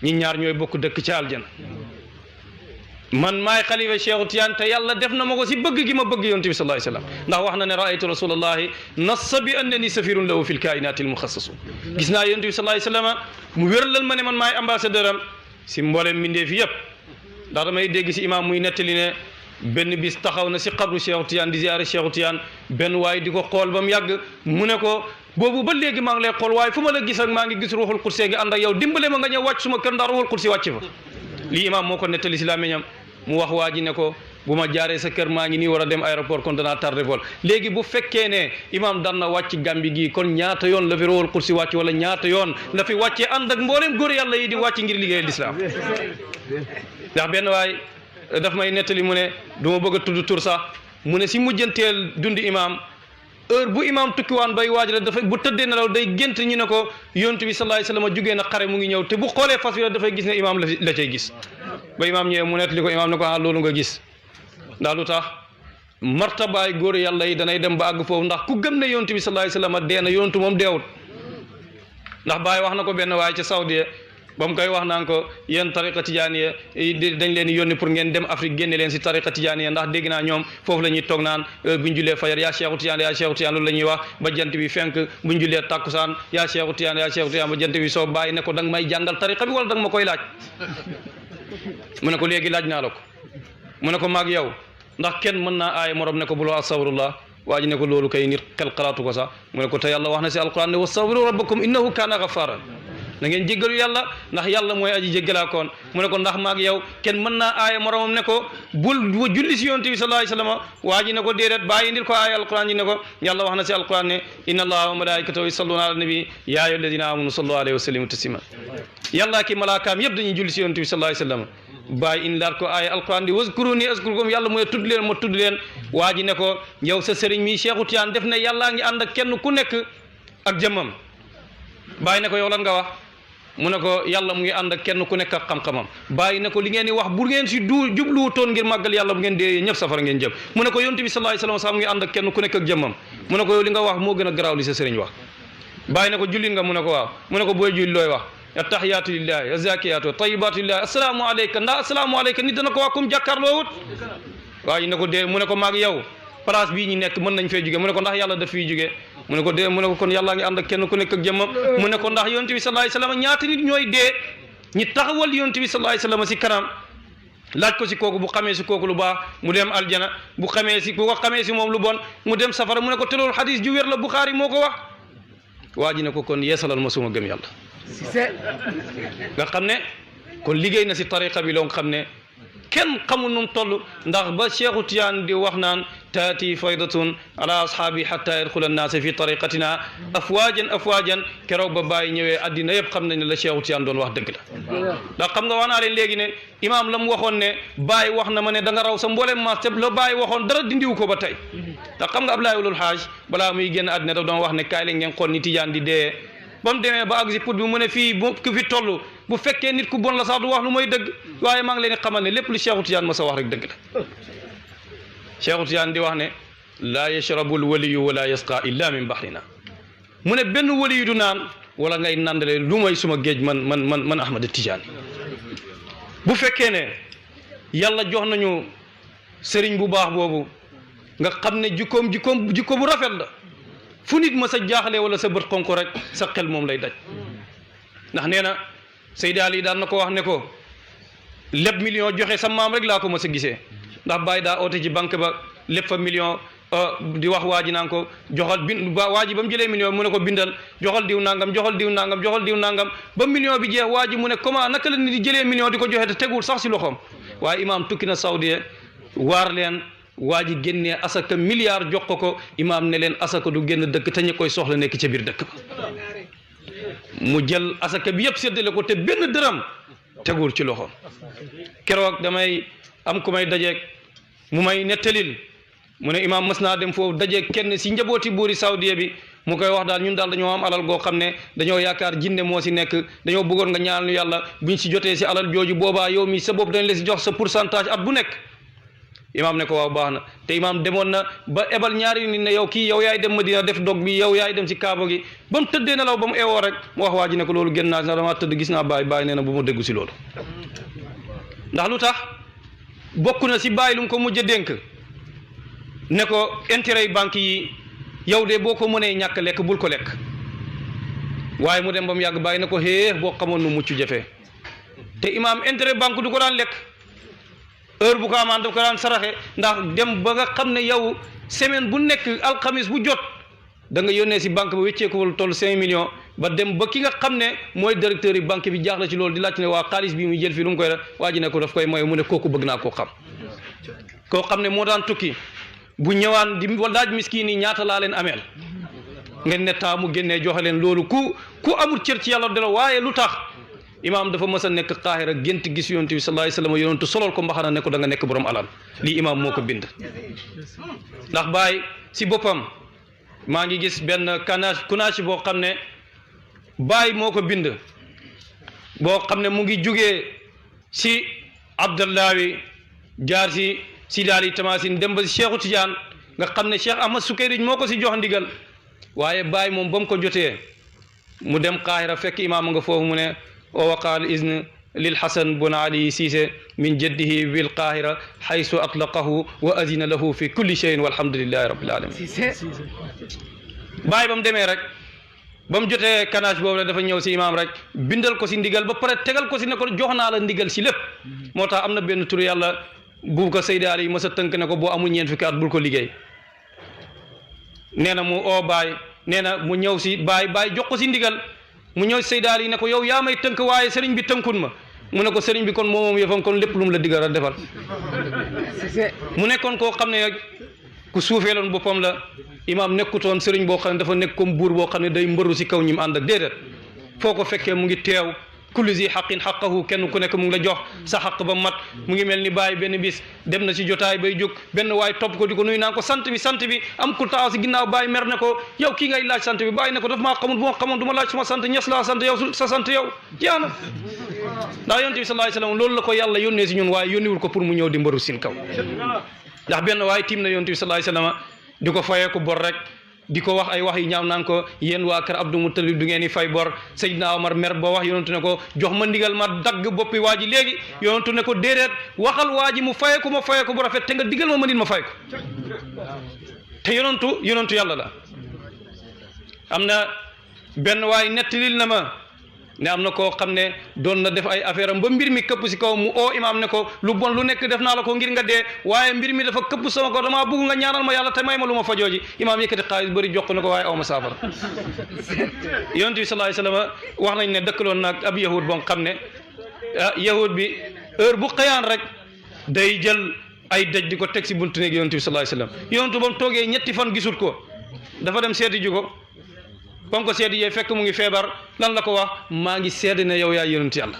ñi ñaar ñooy bokk dëkk ci aljana man maay xalifa cheikhu tijaan te yàlla def na ma ko si bëgg gi ma bëgg yonent bi sallallahu alayhi wasallam ndax wax na ne raaytu rasulallahi nassa bi annani safirun lahu fil kainati al muxassasu gis naa yonent bi sallallahu alayhi wasallam mu wéralal ma ne man maay ambassadeur am si mboolem mbindeef yëpp ndax damay dégg si imam muy nettali ne benn bis taxaw na si xabru cheikhu tijaan di ziyaare cheikhu tijaan benn waay di ko xool ba mu yàgg mu ne ko boobu ba léegi maa ngi lay xool waaye fu ma la gis ak maa ngi gis ruuxul qudsi gi ànd ak yow dimbale ma nga ñëw wàcc suma kër ndax ruuxul qudsi wàcc fa lii imam moo ko nettali si làmmiñam mu wax waa ji ne ko bu ma jaaree sa kër maa ngi nii war a dem aéroport kon danaa tardé vol léegi bu fekkee ne imam daan na wàcc Gàmbi gii kon ñaata yoon la fi ruuxul qudsi wàcc wala ñaata yoon la fi wàccee ànd ak mboolem góor yàlla yi di wàcc ngir liggéeyal lislaam ndax benn waay daf may nettali mu ne du ma bëgg a tudd tur sax mu ne si mujjanteel dundi imam heure bu imam tukkiwaan bay waaj la dafay bu tëddee nelaw day gént ñu ne ko yonent bi sallallahu alayhi wasallam jugee na xare mu ngi ñëw te bu xoolee fas wi la dafay gis ne imam la cay gis ba imam ñëwee mu nettali ko imam ne ko ah loolu nga gis ndax lu tax martabaay góor yàlla yi danay dem ba àgg foofu ndax ku gëm ne yonent bi sallallahu alayhi wasallam dee na yonent moom deewut ndax Baay wax na ko benn waay ca Saudi ba mu koy wax naan ko yéen tariqa tijaaniya dañ leen yónni pour ngeen dem Afrique génne leen si tariqa tijaaniya ndax dégg naa ñoom foofu la ñuy toog naan buñ julee fajar yaa Cheikhu Tijaan yaa Cheikhu Tijaan loolu la ñuy wax ba jant bi fenk buñ julee takkusaan yaa Cheikhu Tijaan yaa Cheikhu Tijaan ba jant bi soo bàyyi ne ko da nga may jàngal tariqa bi wala da nga ma koy laaj mu ne ko léegi laaj naa la ko mu ne ko maag yow ndax kenn mën naa aaya morom ne ko buloo astaghfirullah waa ji ne ko loolu kay nit xel xalaatu ko sax mu ne ko te yàlla wax na si alquran ne wastaghfiru rabbakum innahu kaana ghaffaaran na ngeen jéggalu yàlla ndax yàlla mooy aji jéggalaakoon mu ne ko ndax maag yow kenn mën naa aaya moromam ne ko bul julli si yonent bi sallallahu alayhi wasallam waa ji ne ko déedéet bàyyi indil ko aaya alquran ji ne ko yàlla wax na si alquran ne inna allaha wa malaikatahu yusalluna ala nabi ya ayyuha alladina amanu sallu alayhi wa sallimu taslima yàlla ki malaakaam yëpp dañuy julli si yonent bi sallallahu alayhi wasallam bàyyi indilaat ko aaya alquran di wazkuruni azkurkum yàlla mooy tudd leen ma tudd leen waa ji ne ko yow sa sëriñ mi Cheikhu Tijaan def ne yàllaa ngi ànd ak kenn ku nekk ak jëmmam bàyyi ne ko yow lan nga wax mu ne ko yàlla mu ngi ànd ak kenn ku nekk ak xam-xamam bàyyi ne ko li ngeen di wax bu ngeen si jubluwutoon ngir màggal yàlla bu ngeen dee ñëpp safara ngeen jëm mu ne ko yonent bi sallallahu alayhi wasallam sax mu ngi ànd ak kenn ku nekk ak jëmmam mu ne ko yow li nga wax moo gën a garaaw li sa sëriñ wax bàyyi ne ko jullit nga mu ne ko waaw mu ne ko booy julli looy wax attahiyaatu lillahi azakiyatu tayibaatu lillahi assalaamu alayka ndax assalaamu alayka nit dana ko wax kum jàkkaarloo wut waaye ne ko dee mu ne ko maag yow place bii ñu nekk mën nañ fee jóge mu ne ko ndax yàlla daf fiy jóge mu ne ko dee mu ne ko kon yàllaa ngi ànd ak kenn ku nekk ak jëmmam mu ne ko ndax yonent bi sallallahu alayhi wasallam ñaata nit ñooy dee ñi taxawal yonent bi sallallahu alayhi wasallam si kanam laaj ko si kooku bu xamee si kooku lu baax mu dem aljana bu xamee si bu ko xamee si moom lu bon mu dem safara mu ne ko te loolu xadis ju wér la Buxaari moo ko wax waa ji ne ko kon yeesalal ma suma gëm yàlla nga xam ne kon liggéey na si tariqa bi loo nga xam ne kenn xamul nu mu toll ndax ba Cheikhu Tijaan di wax naan taati faydatun ala ashaabi hatta yadxula annaasa fi tariqatina afwaajan keroog ba bàyyi ñëwee addina yëpp xam nañ ne la Cheikhu Tijaan doon wax dëgg la ndax xam nga wax naa leen léegi ne imaam la mu waxoon ne bàyyi wax na ma ne da nga raw sa mbooleem maas te la bàyyi waxoon dara dindiwu ko ba tey ndax xam nga Abdoulaye Ulul Haaj balaa muy génn addina daf doon wax ne kaay leen ngeen xool ni Tijaan di dee ba mu demee ba àgg si put bi mu ne fii bu ku fi toll bu fekkee nit ku bon la sax du wax lu mooy dëgg waaye maa ngi leen di xamal ne lépp lu Cheikhu Tijaan ma sa wax rek dëgg la Cheikhu Tijaan di wax ne laa yashrabul waliyu wala yasqa illa min bahrina mu ne benn waliyu du naan wala ngay nandale lu mooy suma géej man Ahmad Tijaan bu fekkee ne yàlla jox nañu sëriñ bu baax boobu nga xam ne jikko bu rafet la fu nit ma sa jaaxle wala sa bët xonko rek sa xel moom lay daj ndax nee na Seydi Ali daan na ko wax ne ko lépp million joxe sa maam rek laa ko ma sa gisee ndax bàyyi daa oote ci banque ba lépp fa million di wax waa ji naan ko joxal waa ji ba mu jëlee million mu ne ko bindal joxal diw nangam joxal diw nangam joxal diw nangam ba million bi jeex waa ji mu ne comment naka la nit di jëlee million di ko joxe te tegul sax si loxoom waaye imaam tukki na Saoudia waar leen waa ji génnee asaka milliard jox ko imaam ne leen asaka du génn dëkk te ñi koy soxla nekk ca biir dëkk ba mu jël asaka bi yëpp séddale ko te benn dërëm tegul ci loxoom keroog damay am ku may dajeeg mu may nettalil mu ne imaam mas naa dem foofu dajeeg kenn si njabooti buuri Saoudia bi mu koy wax daal ñun daal dañoo am alal goo xam ne dañoo yaakaar jinne moo si nekk dañoo bëggoon nga ñaanal ñu yàlla buñ si jotee si alal jooju boobaa yow mi sa bopp dañ la si jox sa pourcentage at bu nekk imaam ne ko waaw baax na te imaam demoon na ba ebal ñaari nit ne yow kii yow yaay dem Madina def dog bi yow yaay dem si Kaaba gi ba mu tëddee nelaw ba mu eewoo rek mu wax waa ji ne ko loolu génn naa si dama tëdd gis naa bàyyi nee na bu ma déggu si loolu ndax lu tax bokk na si bàyyi lu mu ko mujj a dénk ne ko intérêt yi banque yi yow de boo ko mënee ñàkk lekk bul ko lekk waaye mu dem ba mu yàgg bàyyi ne ko hee boo xamoon nu mucc jafe te imaam intérêt banque du ko daan lekk heure bu ko amaan daf ko daan saraxe ndax dem ba nga xam ne yow semaine bu nekk alxamis bu jot da nga yónnee si banque ba wéccee ko wala toll 5 millions ba dem ba ki nga xam ne mooy directeur yi banque bi jaaxle ci loolu di laajte ne waa xaalis bi muy jël fii lu mu koy def waa ji ne ko daf koy moy mu ne kooku bëgg naa koo xam koo xam ne moo daan tukki bu ñëwaan di laaj miskiin yi ñaata laa leen ameel ngeen ne taamu génnee joxe leen loolu ku amul cër ci yàlla de la waaye lu tax imaam dafa mës a nekk Qaahira gént gis yonent bi sallallahu alayhi wasallam yonentu solol ko mbaxana ne ko da nga nekk borom alal lii imaam moo ko bind ndax Baay si boppam maa ngi gis benn kunaas boo xam ne Baay moo ko bind boo xam ne mu ngi jugee si Abdallawi jaar si laali Tamasin dem ba si Cheikhu Tijaan nga xam ne Cheikh Ahmad Sukayrij moo ko si jox ndigal waaye Baay moom ba mu ko jotee mu dem Qaahira fekk imaam nga foofu mu ne wa waqaal izn lil Hasan bun Ali Cissé min jaddihi bil Qaahira haysu atlaqahu wa azina lahu fi kulli shay'in walhamdulillahi rabbil alamin Baay ba mu demee rek ba mu jotee kanaas boobu rek dafa ñëw si imaam rek bindal ko si ndigal ba pare tegal ko si ne ko jox naa la ndigal si lépp moo tax am na benn tur yàlla bu ko Seydi Ali mës a tënk ne ko boo amul ñeent fukki at bul ko liggéey nee na mu oo Baay nee na mu ñëw si Baay jox ko si ndigal mu ñëw Seydi Ali ne ko yow yaa may tënk waaye sëriñ bi tënkun ma mu ne ko sëriñ bi kon moom yëfam kon lépp lu mu la digal a defal mu nekkoon koo xam ne ku suufeeloon boppam la imaam nekkutoon sëriñ boo xam ne dafa nekk comme buur boo xam ne day mbëru si kaw ñi mu ànd ak déedéet foo ko fekkee mu ngi teew kulli zi xaqin xaqahu kenn ku nekk mu ngi la jox sa xaq ba mat mu ngi mel ni Baay benn bis dem na si jotaay bay jóg benn waay topp ko di ko nuyu naan ko sant bi am ku taxaw si ginnaaw Baay mer ne ko yow kii ngay laaj sant bi Baay ne ko daf maa xamul bu ma xamoon du ma laaj suma sant ñes laa sant yow sa sant yow jeex na ndax yonent bi sallallahu alayhi wasallam loolu la ko yàlla yónnee si ñun waaye yónniwul ko pour mu ñëw di mbaru sin kaw ndax benn waaye tiim na yonent bi sallallahu alayhi wasallam di ko fayee ko bor rek di ko wax ay wax yu ñaaw naan ko yéen waa kër Abdou Moutalib du ngeen di fay bor Seydina Omar mer ba wax yonentu ne ko jox ma ndigal ma dagg boppi waa ji léegi yonentu ne ko déedéet waxal waa ji mu faye ko ma faye ko bu rafet te nga digal ma nit ma fay ko te yonentu yàlla la. am na benn waay nettalil na ma ne am na koo xam ne doon na def ay affaire am ba mbir mi këpp si kaw mu oo imaam ne ko lu bon lu nekk def naa la ko ngir nga dee waaye mbir mi dafa këpp sama ko damaa bëgg nga ñaanal ma yàlla te may ma lu ma fajooji imaam yëkkati xaalis bëri jox ko ne ko waaye aw ma saafara yonent bi sallallahu alayhi wasallam wax nañ ne dëkkaloon nag ab yahud boo xam ne yahud bi heure bu xëyaan rek day jël ay daj di ko teg si buntu néeg yonent bi sallallahu alayhi wasallam yonent ba mu toogee ñetti fan gisut ko dafa dem seeti ju ko comme ko seeti yee fekk mu ngi feebar lan la ko wax maa ngi seede ne yow yaay yonent yàlla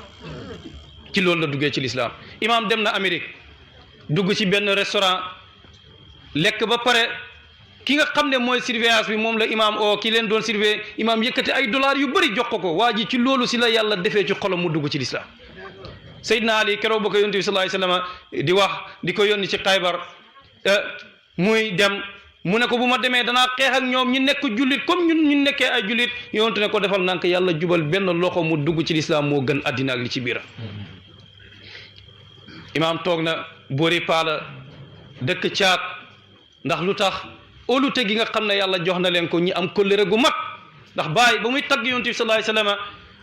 ci loolu la duggee ci lislaam imaam dem na Amérique dugg ci benn restaurant lekk ba pare ki nga xam ne mooy surveillance bi moom la imaam o ki leen doon surveiller imaam yëkkati ay dollars yu bëri jox ko waa ji ci loolu si la yàlla defee ci xolam mu dugg ci lislaam Seydina Ali keroog ba ko yonent bi sallallahu alayhi wasallam di wax di ko yónni ci Xaybar muy dem mu ne ko bu ma demee danaa xeex ak ñoom ñu nekk jullit comme ñun ñu nekkee ay jullit yonentu ne ko defal nank yàlla jubal benn loxo mu dugg ci lislaam moo gën àddina ak li ci biira imaam toog na boori paala dëkk caat ndax lu tax óolute gi nga xam ne yàlla jox na leen ko ñi am kóllëre gu mag ndax baay ba muy tagg yonent bi sallallahu alayhi wasallam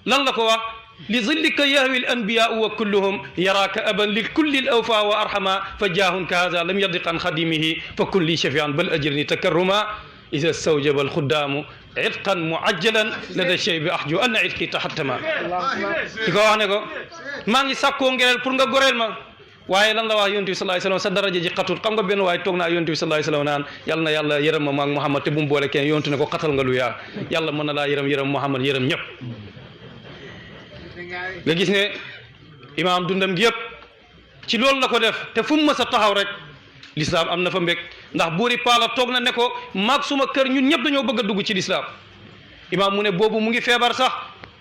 lan la ko wax li zillika yahwi al anbiyaau wa kulluhum yaraaka aban li kulli al awfa wa arhama fa jaahun ka hada lam yardiq an xadimihi fa kun li shafian bal ajirni takarruma ida stawjaba al xuddaamu itqan muajjalan lada chey bi ahju anna itqi tahattama di ko wax ne ko maa ngi sàkkoo ngereel pour nga goreel ma waaye lan la wax yonent bi sallallahu alayhi wasallam sa daraja ji xatut xam nga benn waaye toog naa yonent bi sallallahu alayhi wasallam naan yàlla na yàlla yërëm ma maag Muhammad te bu mu boole kenn yonent ne ko xatal nga lu yaa yàlla mën na laa yërëm Muhammad yërëm ñëpp nga gis ne imaam dundam gi yëpp ci loolu la ko def te fu mu mës a taxaw rek lislaam am na fa mbég ndax buuri paala toog na ne ko maag suma kër ñun ñëpp dañoo bëgg a dugg ci lislaam imaam mu ne boobu mu ngi feebar sax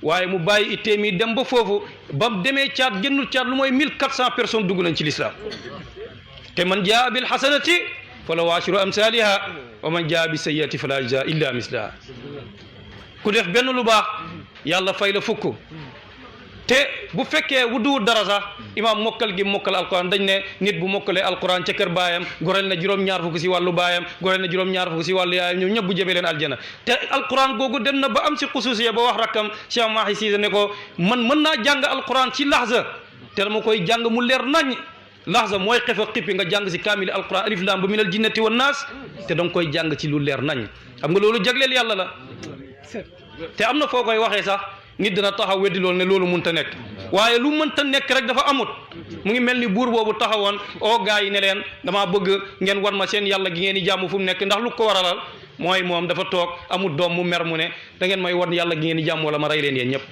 waaye mu bàyyi itteem yi dem ba foofu ba mu demee caat génnul caat lu mooy 1400 personnes dugg nañ ci lislaam te man jaa bil hasanati fa lahu ashru amsaliha wa man jaa bi sayyiati fala yujza illa mislaha ku def benn lu baax yàlla fay la fukk te bu fekkee wudduwut dara sax imaam mokkal gi mokkal alquran dañ ne nit bu mokkalee alquran ca kër baayam goreel na juróom-ñaar fukk si wàllu baayam goreel na juróom-ñaar fukk si wàllu yaayam ñoom ñëpp bu jëmee leen aljana te alquran googu dem na ba am si xususiya ba wax rakkam Cheikh Mahi Cissé ne ko man mën naa jàng alquran ci lahza te dama koy jàng mu leer nañ lahza mooy xef a xippi nga jàng si kaamili alquran alif lam ba minal jinnati wan naas te danga koy jàng ci lu leer nañ xam nga loolu jagleel yàlla la te am na foo koy waxee sax nit dana taxaw weddi loolu ne loolu mënta nekk waaye lu mënta nekk rek dafa amut mu ngi mel ni buur boobu taxawoon oo gaa yi ne leen damaa bëgg ngeen wan ma seen yàlla gi ngeen di jàmm fu mu nekk ndax lu ko waralal mooy moom dafa toog amut doom mu mer mu ne da ngeen may wan yàlla gi ngeen di jàmm wala ma rey leen yéen ñëpp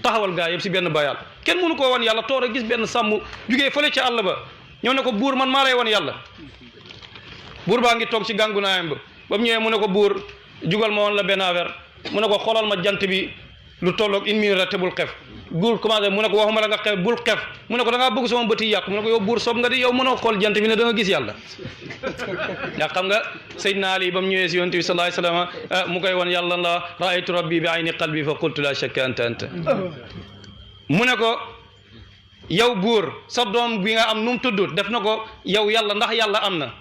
taxawal gaa yëpp si benn bayaal kenn mënu koo wan yàlla toog rek gis benn sàmm jugee fële ca àll ba ñëw ne ko buur man maa lay wan yàlla buur baa ngi toog ci gàngu naayam ba mu ñëwee mu ne ko buur jugal ma woon la benn affaire mu ne ko xoolal ma jant bi lu tolloog 1 minute rek te bul xef buur commencé mu ne ko waxuma la nga xef bul xef mu ne ko da ngaa bëgg sama bët yi yàqu mu ne ko yow buur soob nga di yow mënoo xool jant bi ne da nga gis yàlla yaa xam nga Seydina Ali ba mu ñëwee si yonent bi sallallahu alayhi wasallam mu koy wan yàlla la raaytu rabbi bi ayni qalbi fa qultu la shakka anta mu ne ko yow buur sa doom bi nga am nu mu tudd def na ko yow yàlla ndax yàlla am na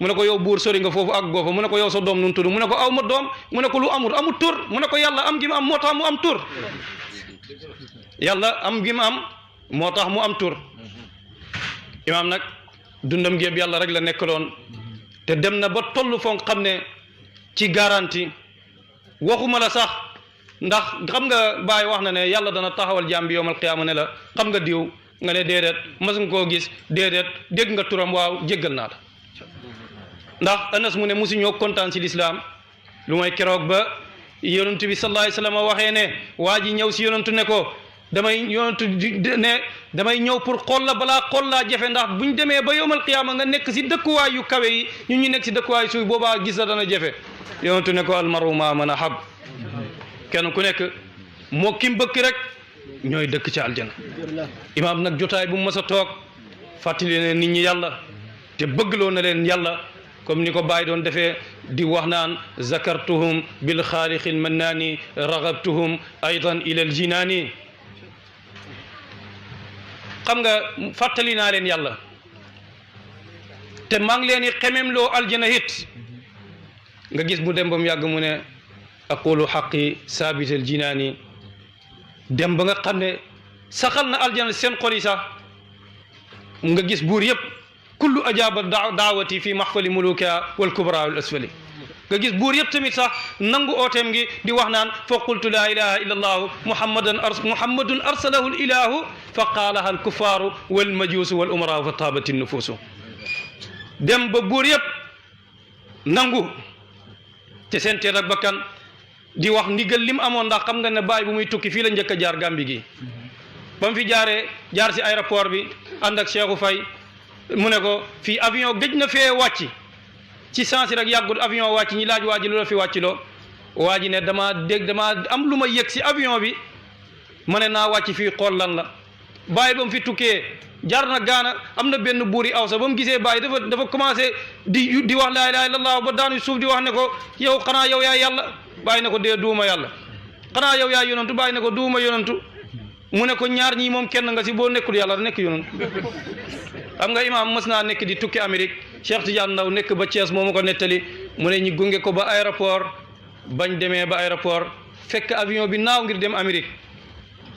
mu ne ko yow buur sori nga foofu ak goofa mu ne ko yow sa doom nun tudd mu ne ko aw ma doom mu ne ko lu amul tur mu ne ko yàlla am gi mu am moo tax mu am tur yàlla am gi mu am moo tax mu am tur imaam nag dundam géeb yàlla rek la nekkaloon te dem na ba toll foo xam ne ci garanti waxuma la sax ndax xam nga Baay wax na ne yàlla dana taxawal jaam bi yowmal qiyaama ne la xam nga diw nga ne déedéet mas nga koo gis déedéet dégg nga turam waaw jéggal naa la ndax Anas mu ne musu ñoo kontaan si lislaam lu mooy keroog ba yonent bi sallallahu alayhi wasallam waxee ne waa ji ñëw si yonentu ne ko damay ñëw pour xool la balaa xool laa jafe ndax buñ demee ba yowmal qiyaama nga nekk si dëkkuwaay yu kawe yi ñun ñu nekk si dëkkuwaay suuf boobaa gis la dana jafe yonentu ne ko almaru maa man ahab kenn ku nekk moo kim bëkk rek ñooy dëkk ci aljana imaam nag jotaay bu mu mës a toog fàttali ne nit ñi yàlla te bëggloo na leen yàlla comme ni ko Baay doon defee di wax naan zakartuhum bil xaaliqi lmannaani ragabtuhum aydan ila aljinaani xam nga fàttali naa leen yàlla te maa ngi leen di xemem loo aljana it nga gis mu dem ba mu yàgg mu ne aqulu xaqi saabital jinaani dem ba nga xam ne saxal na aljana seen xol yi sax nga gis buur yëpp kullu ajaaba daawati fi maxfali mulukiha wal kubra wal asfali nga gis buur yëpp tamit sax nangu ooteem gi di wax naan fa qultu laa ilaha illa allahu muhammadun arsalahu l ilahu fa qaalaha al kuffaaru wal majuusu wal umara fa taabati nufuusu dem ba buur yëpp nangu te seen teet ak bakkan di wax ndigal lim amoon ndax xam nga ne bàyyi bu muy tukki fii la njëkk a jaar Gàmbi gi ba mu fi jaaree jaar si aéroport bi ànd ak Cheikhou Faye mu ne ko fii avion gëj na fee wàcc ci sens rek yàggul avion wàcc ñi laaj waa ji lu la fi wàcc loo waa ji ne damaa am lu ma yëg si avion bi ma ne naa wàcc fii xool lan la bàyyi ba mu fi tukkee jaar na gaana am na benn buuri awsa ba mu gisee bàyyi dafa commencé di wax laa ilaaha illallah ba daanu suuf di wax ne ko yow xanaa yow yaay yàlla bàyyi ne ko dee duuma yàlla xanaa yow yaay yonantu bàyyi ne ko duuma yonantu mu ne ko ñaar ñii moom kenn nga si boo nekkul yàlla nekk yonantu xam nga imaam mës naa nekk di tukki Amérique Cheikh Tidiane Ndaw nekk ba Thiès moo ma ko nettali mu ne ñi gunge ko ba aéroport bañ demee ba aéroport fekk avion bi naaw ngir dem Amérique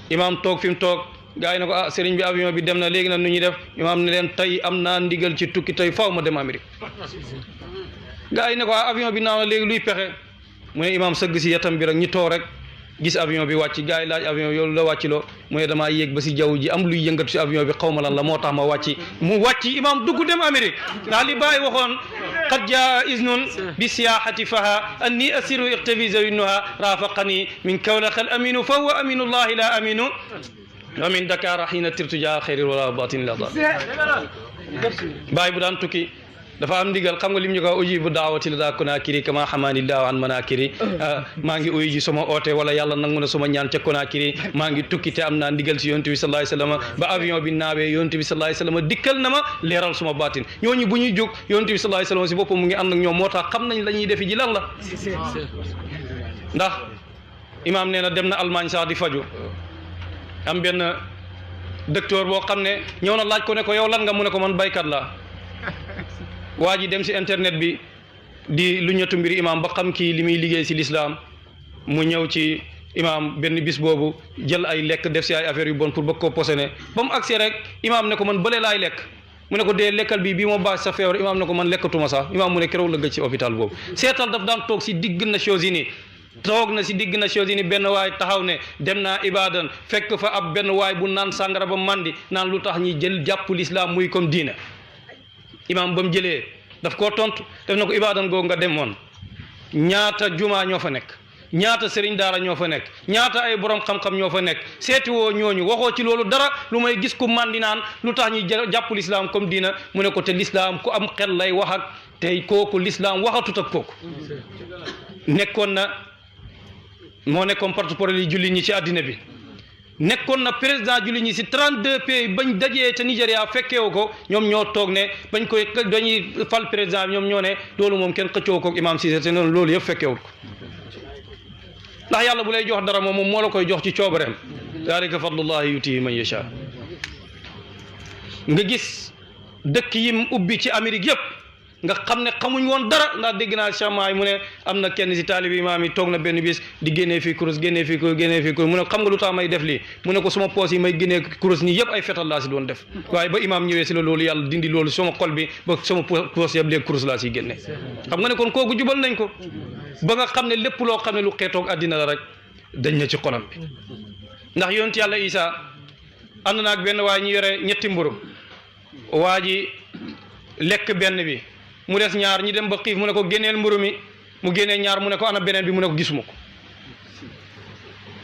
imaam toog fi mu toog gaa yi ne ko ah sëriñ bi avion bi dem na léegi nag nu ñuy def imaam ne leen tey am naa ndigal ci tukki tey faw ma dem Amérique gaa yi ne ko ah avion bi naaw na léegi luy pexe mu ne imaam sëgg si yatam bi rek ñi toog rek gis avion bi wàcc gaa yi laaj avion yow la wàcc loo mu ne damaa yéeg ba si jaww ji am luy yëngatu si avion bi xaw ma lan la moo tax ma wàcc mu wàcc imaam dugg dem Amérique ndax li Baay waxoon qad jaa iznun bi siyahati faha anni asiru iqtafi zawinnuha rafaqani min kawlax al aminu fa huwa aminullahi la aminu wa min dakara xiina tirtuja xayril wala batin la Baay bu daan tukki dafa am ndigal xam nga lim ñu ko ujibu daawati la daa Konaakiri kama xamaanillahu an Manaakiri maa ngi uyu ji sama oote wala yàlla nangu na sama ñaan ca Konaakiri maa ngi tukki te am naa ndigal si yonent bi sallallahu alayhi wasallam ba avion bi naawee yonent bi sallallahu alayhi wasallam dikkal na ma leeral suma baatin ñooñu bu ñuy jóg yonent bi sallallahu alayhi wasallam si boppam mu ngi ànd ak ñoom moo tax xam nañ la ñuy defi ji lan la ndax imaam nee na dem na Allemagne sax di faju am benn docteur boo xam ne ñëw na laaj ko ne ko yow lan nga mu ne ko man baykat la waa ji dem si internet bi di lu ñettu mbiri imaam ba xam kii li muy liggéey si lislaam mu ñëw ci imaam benn bis boobu jël ay lekk def si ay affaires yu bon pour bëgg koo posone ba mu agsee rek imaam ne ko man bële laay lekk mu ne ko dee lekkal bii moo baax sa feebar imaam ne ko man lekkatuma sax imaam mu ne keroog la gëj si hôpital boobu seetal daf daan toog si digg Nations Unies toog na si digg Nations Unies benn waay taxaw ne dem naa Ibadan fekk fa ab benn waay bu naan sàngara ba mandi naan lu tax ñi jël jàpp lislaam muy comme diina imaam ba mu jëlee daf koo tontu def na ko Ibadan googu nga demoon ñaata jumaa ñoo fa nekk ñaata sëriñ daara ñoo fa nekk ñaata ay borom xam-xam ñoo fa nekk seeti woo ñooñu waxoo ci loolu dara lu may gis ku mandi naan lu tax ñuy jàpp lislaam comme diina mu ne ko te lislaam ku am xel lay wax ak tey kooku lislaam waxatut ak kooku nekkoon na moo nekkoon porte-parole yi julli ñi ci àddina bi nekkoon na président julli ñi si 32 pays bañ dajee ca Nigéria fekkeewu ko ñoom ñoo toog ne bañ koy dañuy fal président bi ñoom ñoo ne loolu moom kenn xëccoo ko imam Cissé te noonu loolu yëpp fekkeewul ko ndax yàlla bu lay jox dara moom moo la koy jox ci coobareem dalika fadlullahi yutihi man yasha nga gis dëkk yim ubbi ci Amérique yëpp nga xam ne xamuñ woon dara ndax dégg naa chamaay mu ne am na kenn si taalibi imaam yi toog na benn bis di génnee fii kurus génnee fii kurus mu ne xam nga lu tax may def lii mu ne ko sama poos yi may génnee kurus nii yëpp ay fetal laa si doon def waaye ba imaam ñëwee si la loolu yàlla dindi loolu sama xol bi ba sama poos yëpp léegi kurus laa siy génne xam nga ne kon kooku jubal nañ ko ba nga xam ne lépp loo xam ne lu xeetoog àddina la rek dañ na ci xolam bi ndax yonent yàlla Isa ànd naag benn waaye ñu yore ñetti mburu waa ji lekk benn bi mu des ñaar ñi dem ba xiif mu ne ko génneel mburu mi mu génnee ñaar mu ne ko ana beneen bi mu ne ko gisuma ko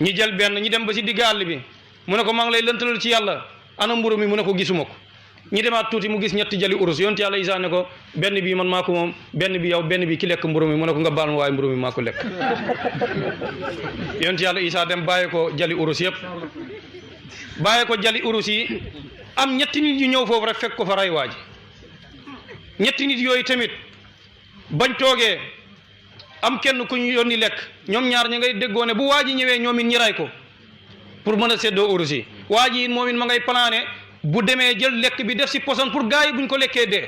ñi jël benn ñi dem ba si digg àll bi mu ne ko maa ngi lay lëntalal ci yàlla ana mburu mi mu ne ko gisuma ko ñi demaat tuuti mu gis ñetti jali urus yonent yàlla Isa ne ko benn bi man maa ko moom benn bi yow benn bi ki lekk mburu mi mu ne ko nga baal ma waaye mburu mi maa ko lekk yonent yàlla Isa dem bàyyi ko jali urus yëpp bàyyi ko jali urus yi am ñetti nit yu ñëw foofu rek fekk ko fa ray waa ji ñetti nit yooyu tamit bañ toogee am kenn ku ñu yónni lekk ñoom ñaar ña ngay déggoo ne bu waa ji ñëwee ñoom it ñi ray ko pour mën a séddoo urus yi waa ji it moom it ma ngay panaane bu demee jël lekk bi def si poson pour gaa yi buñ ko lekkee dee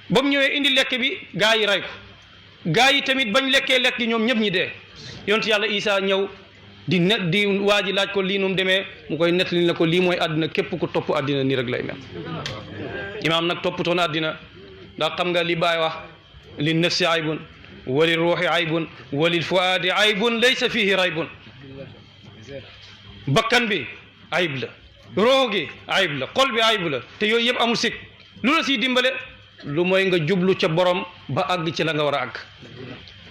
ba mu ñëwee indi lekk bi gaa yi ray ko gaa yi tamit bañ lekkee lekk gi ñoom ñëpp ñi dee yonent yàlla Isa ñëw di waa ji laaj ko lii nu mu demee mu koy nettali ne ko lii mooy àddina képp ku topp àddina nii rek lay mel imaam nag toppatoon àddina ndax xam nga li Baay wax li nafsi aybun wa li ruuxi aybun wa lil fuaadi aybun laysa fihi raybun bakkan bi ayib la ruux gi ayib la xol bi ayib la te yooyu yëpp amul sikk lu la siy dimbale lu mooy nga jublu ca borom ba àgg ci la nga war a àgg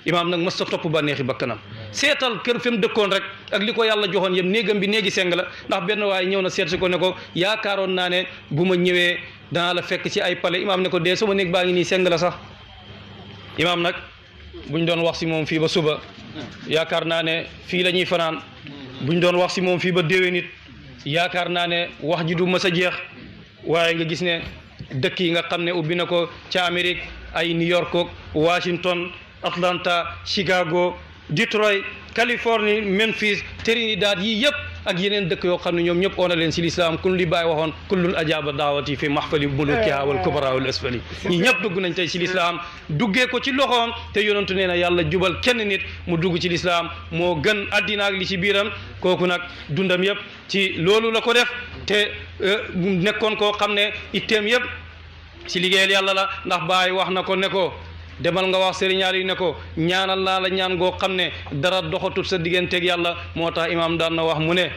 imaam nag mës ta topp ba neexi bakkanam seetal kër fi mu dëkkoon rek ak li ko yàlla joxoon yëpp néegam bi néegi seng la ndax benn waaye ñëw na seet si ko ne ko yaakaaroon naa ne bu ma ñëwee danaa la fekk ci ay pale imaam ne ko dee sama néeg baa ngi nii seng la sax imaam nag buñ doon wax si moom fii ba suba yaakaar naa ne fii la ñuy fanaan buñ doon wax si moom fii ba déwén nit yaakaar naa ne wax ji du mës a jeex waaye nga gis ne dëkk yi nga xam ne ubbi na ko ca Amérique ay New York ak Washington Atlanta Chicago Detroit Californie Memphis Trinidad yii yëpp ak yeneen dëkk yoo xam ne ñoom ñëpp oona leen si lislaam kun li Baay waxoon kullun ajaaba daawati fi mahfali mulukiha wal kubara wal asfali ñi ñëpp dugg nañ tey si lislaam duggee ko ci loxoom te yonentu nee na yàlla jubal kenn nit mu dugg ci lislaam moo gën addina ak li ci biiram kooku nag dundam yëpp ci loolu la ko def te nekkoon koo xam ne itteem yëpp si liggéeyal yàlla la ndax Baay wax na ko ne ko demal nga wax sëriñaal yi ne ko ñaanal naa la ñaan goo xam ne dara doxatut sa digganteeg yàlla moo tax imaam daan na wax mu ne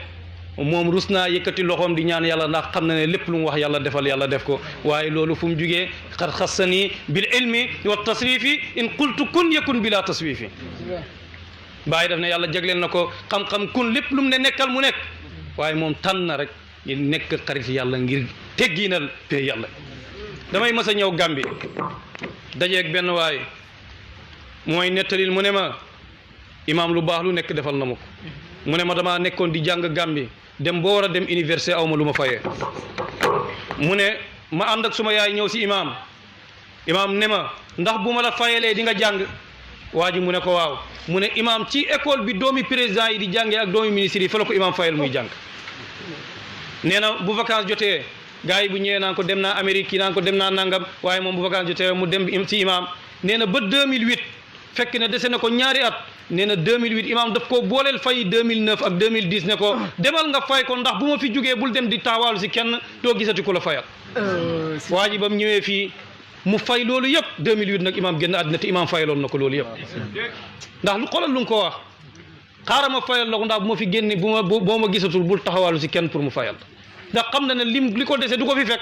moom rus naa yëkkati loxoom di ñaan yàlla ndax xam na ne lépp lu mu wax yàlla defal yàlla def ko waaye loolu fu mu jugee xat xassani bil ilmi wa tasrifi in qultu kun yakun bila taswifi Baay def ne yàlla jagleel na ko xam-xam kun lépp lu mu ne nekkal mu nekk waaye moom tànn na rek ngir nekk xarit yàlla ngir teggiinal pee yàlla damay mës a ñëw Gàmbi dajeeg benn waay mooy nettalil mu ne ma imaam lu baax lu nekk defal na ma ko mu ne ma damaa nekkoon di jàng Gàmbi dem boo war a dem université aw ma lu ma fayee mu ne ma ànd ak suma yaay ñëw si imaam ne ma ndax bu ma la fayelee di nga jàng waa ji mu ne ko waaw mu ne imaam ci école bi doomi président yi di jàngee ak doomi ministre yi fa la ko imaam fayal muy jàng nee na bu vacances jotee gars yi bu ñëwee naan ko dem naa Amérique kii naan ko dem naa nangam waaye moom bu vacances jotee mu dem ci imaam nee na ba 2008 fekk ne dese na ko ñaari at nee na 2008 imaam daf koo booleel fay 2009 ak 2010 ne ko demal nga fay ko ndax bu ma fi jógee bul dem di taawaalu si kenn doo gisati ku la fayal. waa ji ba mu ñëwee fii mu fay loolu yëpp 2008 nag imaam génn àddina te imaam fayaloon na ko loolu yëpp ndax lu xoolal lu mu ko wax xaaral ma fayal la ko ndax bu ma fi génne boo ma gisatul bul taxawaalu si kenn pour mu fayal. ndax xam na ne li ko dese du ko fi fekk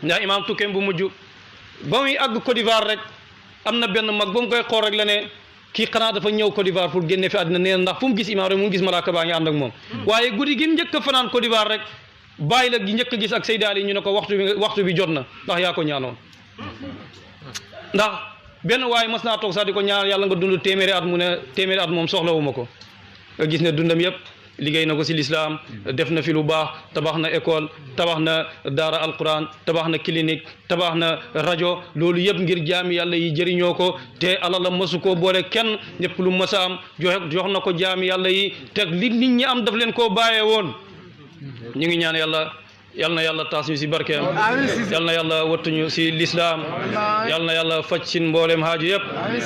ndax imaam tukkeem bu mujj ba muy àgg Côte d'Ivoire rek am na benn mag ba mu koy xool rek la ne kii xanaa dafa ñëw Côte d'Ivoire pour génne fi àddina nee na ndax fu mu gis imaam rek mu gis malaaka baa ngi ànd ak moom waaye guddi gi njëkk a fanaan Côte d'Ivoire rek bàyyi la gi njëkk a gis ak Seydi Ali ñu ne ko waxtu bi jot na ndax yaa ko ñaanoon ndax benn waaye mas naa toog sax di ko ñaan yàlla nga dund téeméeri at mu ne téeméeri at moom soxlawuma ko nga gis ne dundam yëpp liggéey na ko si lislaam def na fi lu baax tabax na école tabax na daara alquran tabax na clinique tabax na rajo loolu yëpp ngir jaami yàlla yi jëriñoo ko te alala masu koo boole kenn ñëpp lu mas a am jox na ko jaami yàlla yi te li nit ñi am daf leen koo bàyyee woon ñu ngi ñaan yàlla yal na yàlla taas ñu si barkeem yal na yàlla wattuñu si lislaam yal na yàlla faj sin mboolem haaju yëpp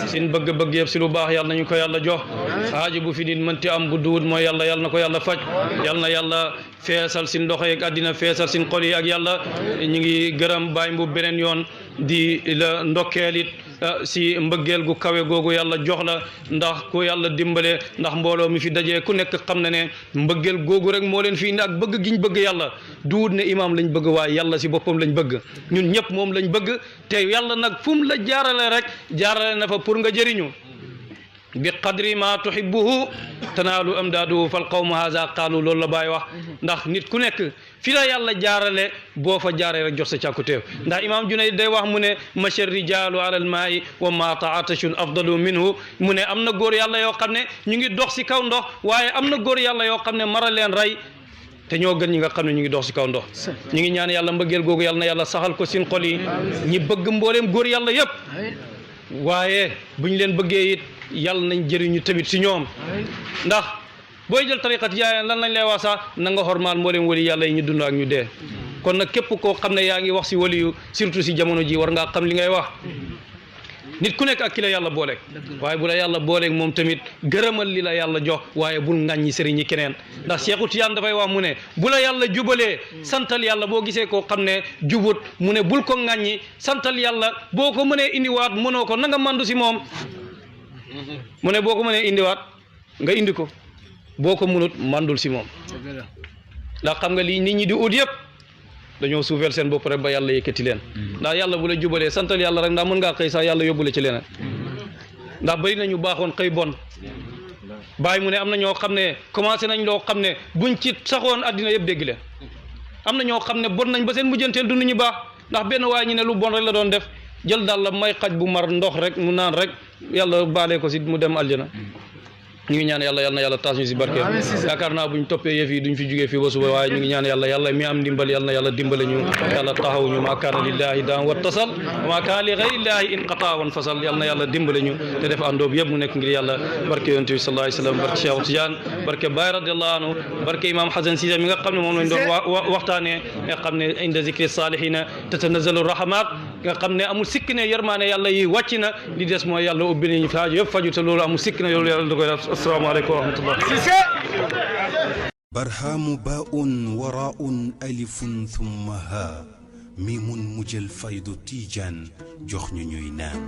sin bëgg-bëgg yëpp si lu baax yal nañu ko yàlla jox haaju bu fi nit mënti am bu duwut mooy yàlla yal na ko yàlla faj yal na yàlla feesal sin ndox yeeg àddina feesal sin xol yi ak yàlla ñu ngi gërëm bàyyi mbu beneen yoon di la ndokkeel it si mbëggeel gu kawe googu yàlla jox la ndax ku yàlla dimbale ndax mbooloo mi fi dajee ku nekk xam na ne mbëggeel googu rek moo leen fi indi ak bëgg giñ bëgg yàlla duwut ne imaam lañ bëgg waaye yàlla si boppam lañ bëgg ñun ñëpp moom lañ bëgg te yàlla nag fu mu la jaarale rek jaarale na fa pour nga jëriñu bi qadri ma tuhibbuhu tanaalu amdaaduhu fal qawmu haza qaalu loolu la Baay wax ndax nit ku nekk fi la yàlla jaarale boo fa jaaree rek jox sa càkkutéew ndax imaam Junayd day wax mu ne macha rijaalu ala al maayi wa ma taatashun afdalu minhu mu ne am na góor yàlla yoo xam ne ñu ngi dox si kaw ndox waaye am na góor yàlla yoo xam ne mara leen rey te ñoo gën ñi nga xam ne ñu ngi dox si kaw ndox ñu ngi ñaan yàlla mbëggeel googu yàlla na yàlla saxal ko sin xol yi ñi bëgg mbooleem góor yàlla yëpp waaye bu ñu leen bëggee it yàlla nañ jëriñu tamit si ñoom ndax booy jël tariqa tijaaniya lan lañ lay wax sax na nga xormaal mboolem wali yàlla yi ñu dund ak ñu dee kon nag képp koo xam ne yaa ngi wax si waliyu surtout si jamono ji war ngaa xam li ngay wax nit ku nekk ak ki la yàlla booleeg waaye bu la yàlla booleeg moom tamit gërëmal li la yàlla jox waaye bul ŋàññi sëriñ ñi keneen ndax Seexu Tijaan dafay wax mu ne bu la yàlla jubalee santal yàlla boo gisee koo xam ne jubut mu ne bul ko ŋàññi santal yàlla boo ko mënee indiwaat mënoo ko na nga mandu si moom mu ne boo ko mënee indiwaat nga indi ko boo ko mënut mandul si moom ndax xam nga lii nit ñi di ut yëpp dañoo suufeel seen bopp rek ba yàlla yëkkati leen ndax yàlla bu la jubalee santal yàlla rek ndax mën ngaa xëy sax yàlla yóbbule ci leneen ndax bëri nañu baaxoon xëy bon bàyyi mu ne am na ñoo xam ne commencé nañ loo xam ne buñ ci saxoon addina yëpp dégg leen am na ñoo xam ne bon nañ ba seen mujjanteel du ñu baax ndax benn waaye ñu ne lu bon rek la doon def jël daal la may xaj bu mar ndox rek mu naan rek yàlla baale ko si mu dem aljana ñu ngi ñaan yàlla yal na yàlla taas ñu si barke yaakaar naa buñ toppee yëf yi duñ fi jugee fii ba suba waaye ñu ngi ñaan yàlla mi am ndimbal yal na yàlla dimbale ñu yàlla taxaw ñu maa kaana lillahi daan wa tasal maa kaana li gayrillahi in qataa wan fasal yal na yàlla dimbale ñu te def àndoob yëpp mu nekk ngir yàlla barke yonent bi sallallahu alayhi wa sallam barke Cheikh Tidiane barke Baye radiallahu anhu barke imam Hasan Cissé mi nga xam ne moom lañ doon waxtaanee nga xam ne inda zikri salihina tatanazalu rahmat nga xam ne amul sikk ne yërmaane yàlla yi wàcc na li des mooy yàlla ubbi nañu faaju yëpp faju te loolu amul sikk ne loolu yàlla da koy def السلام عليكم ورحمة الله برهام باء وراء ألف ثم ها ميم مجل فيض تيجان جخن نام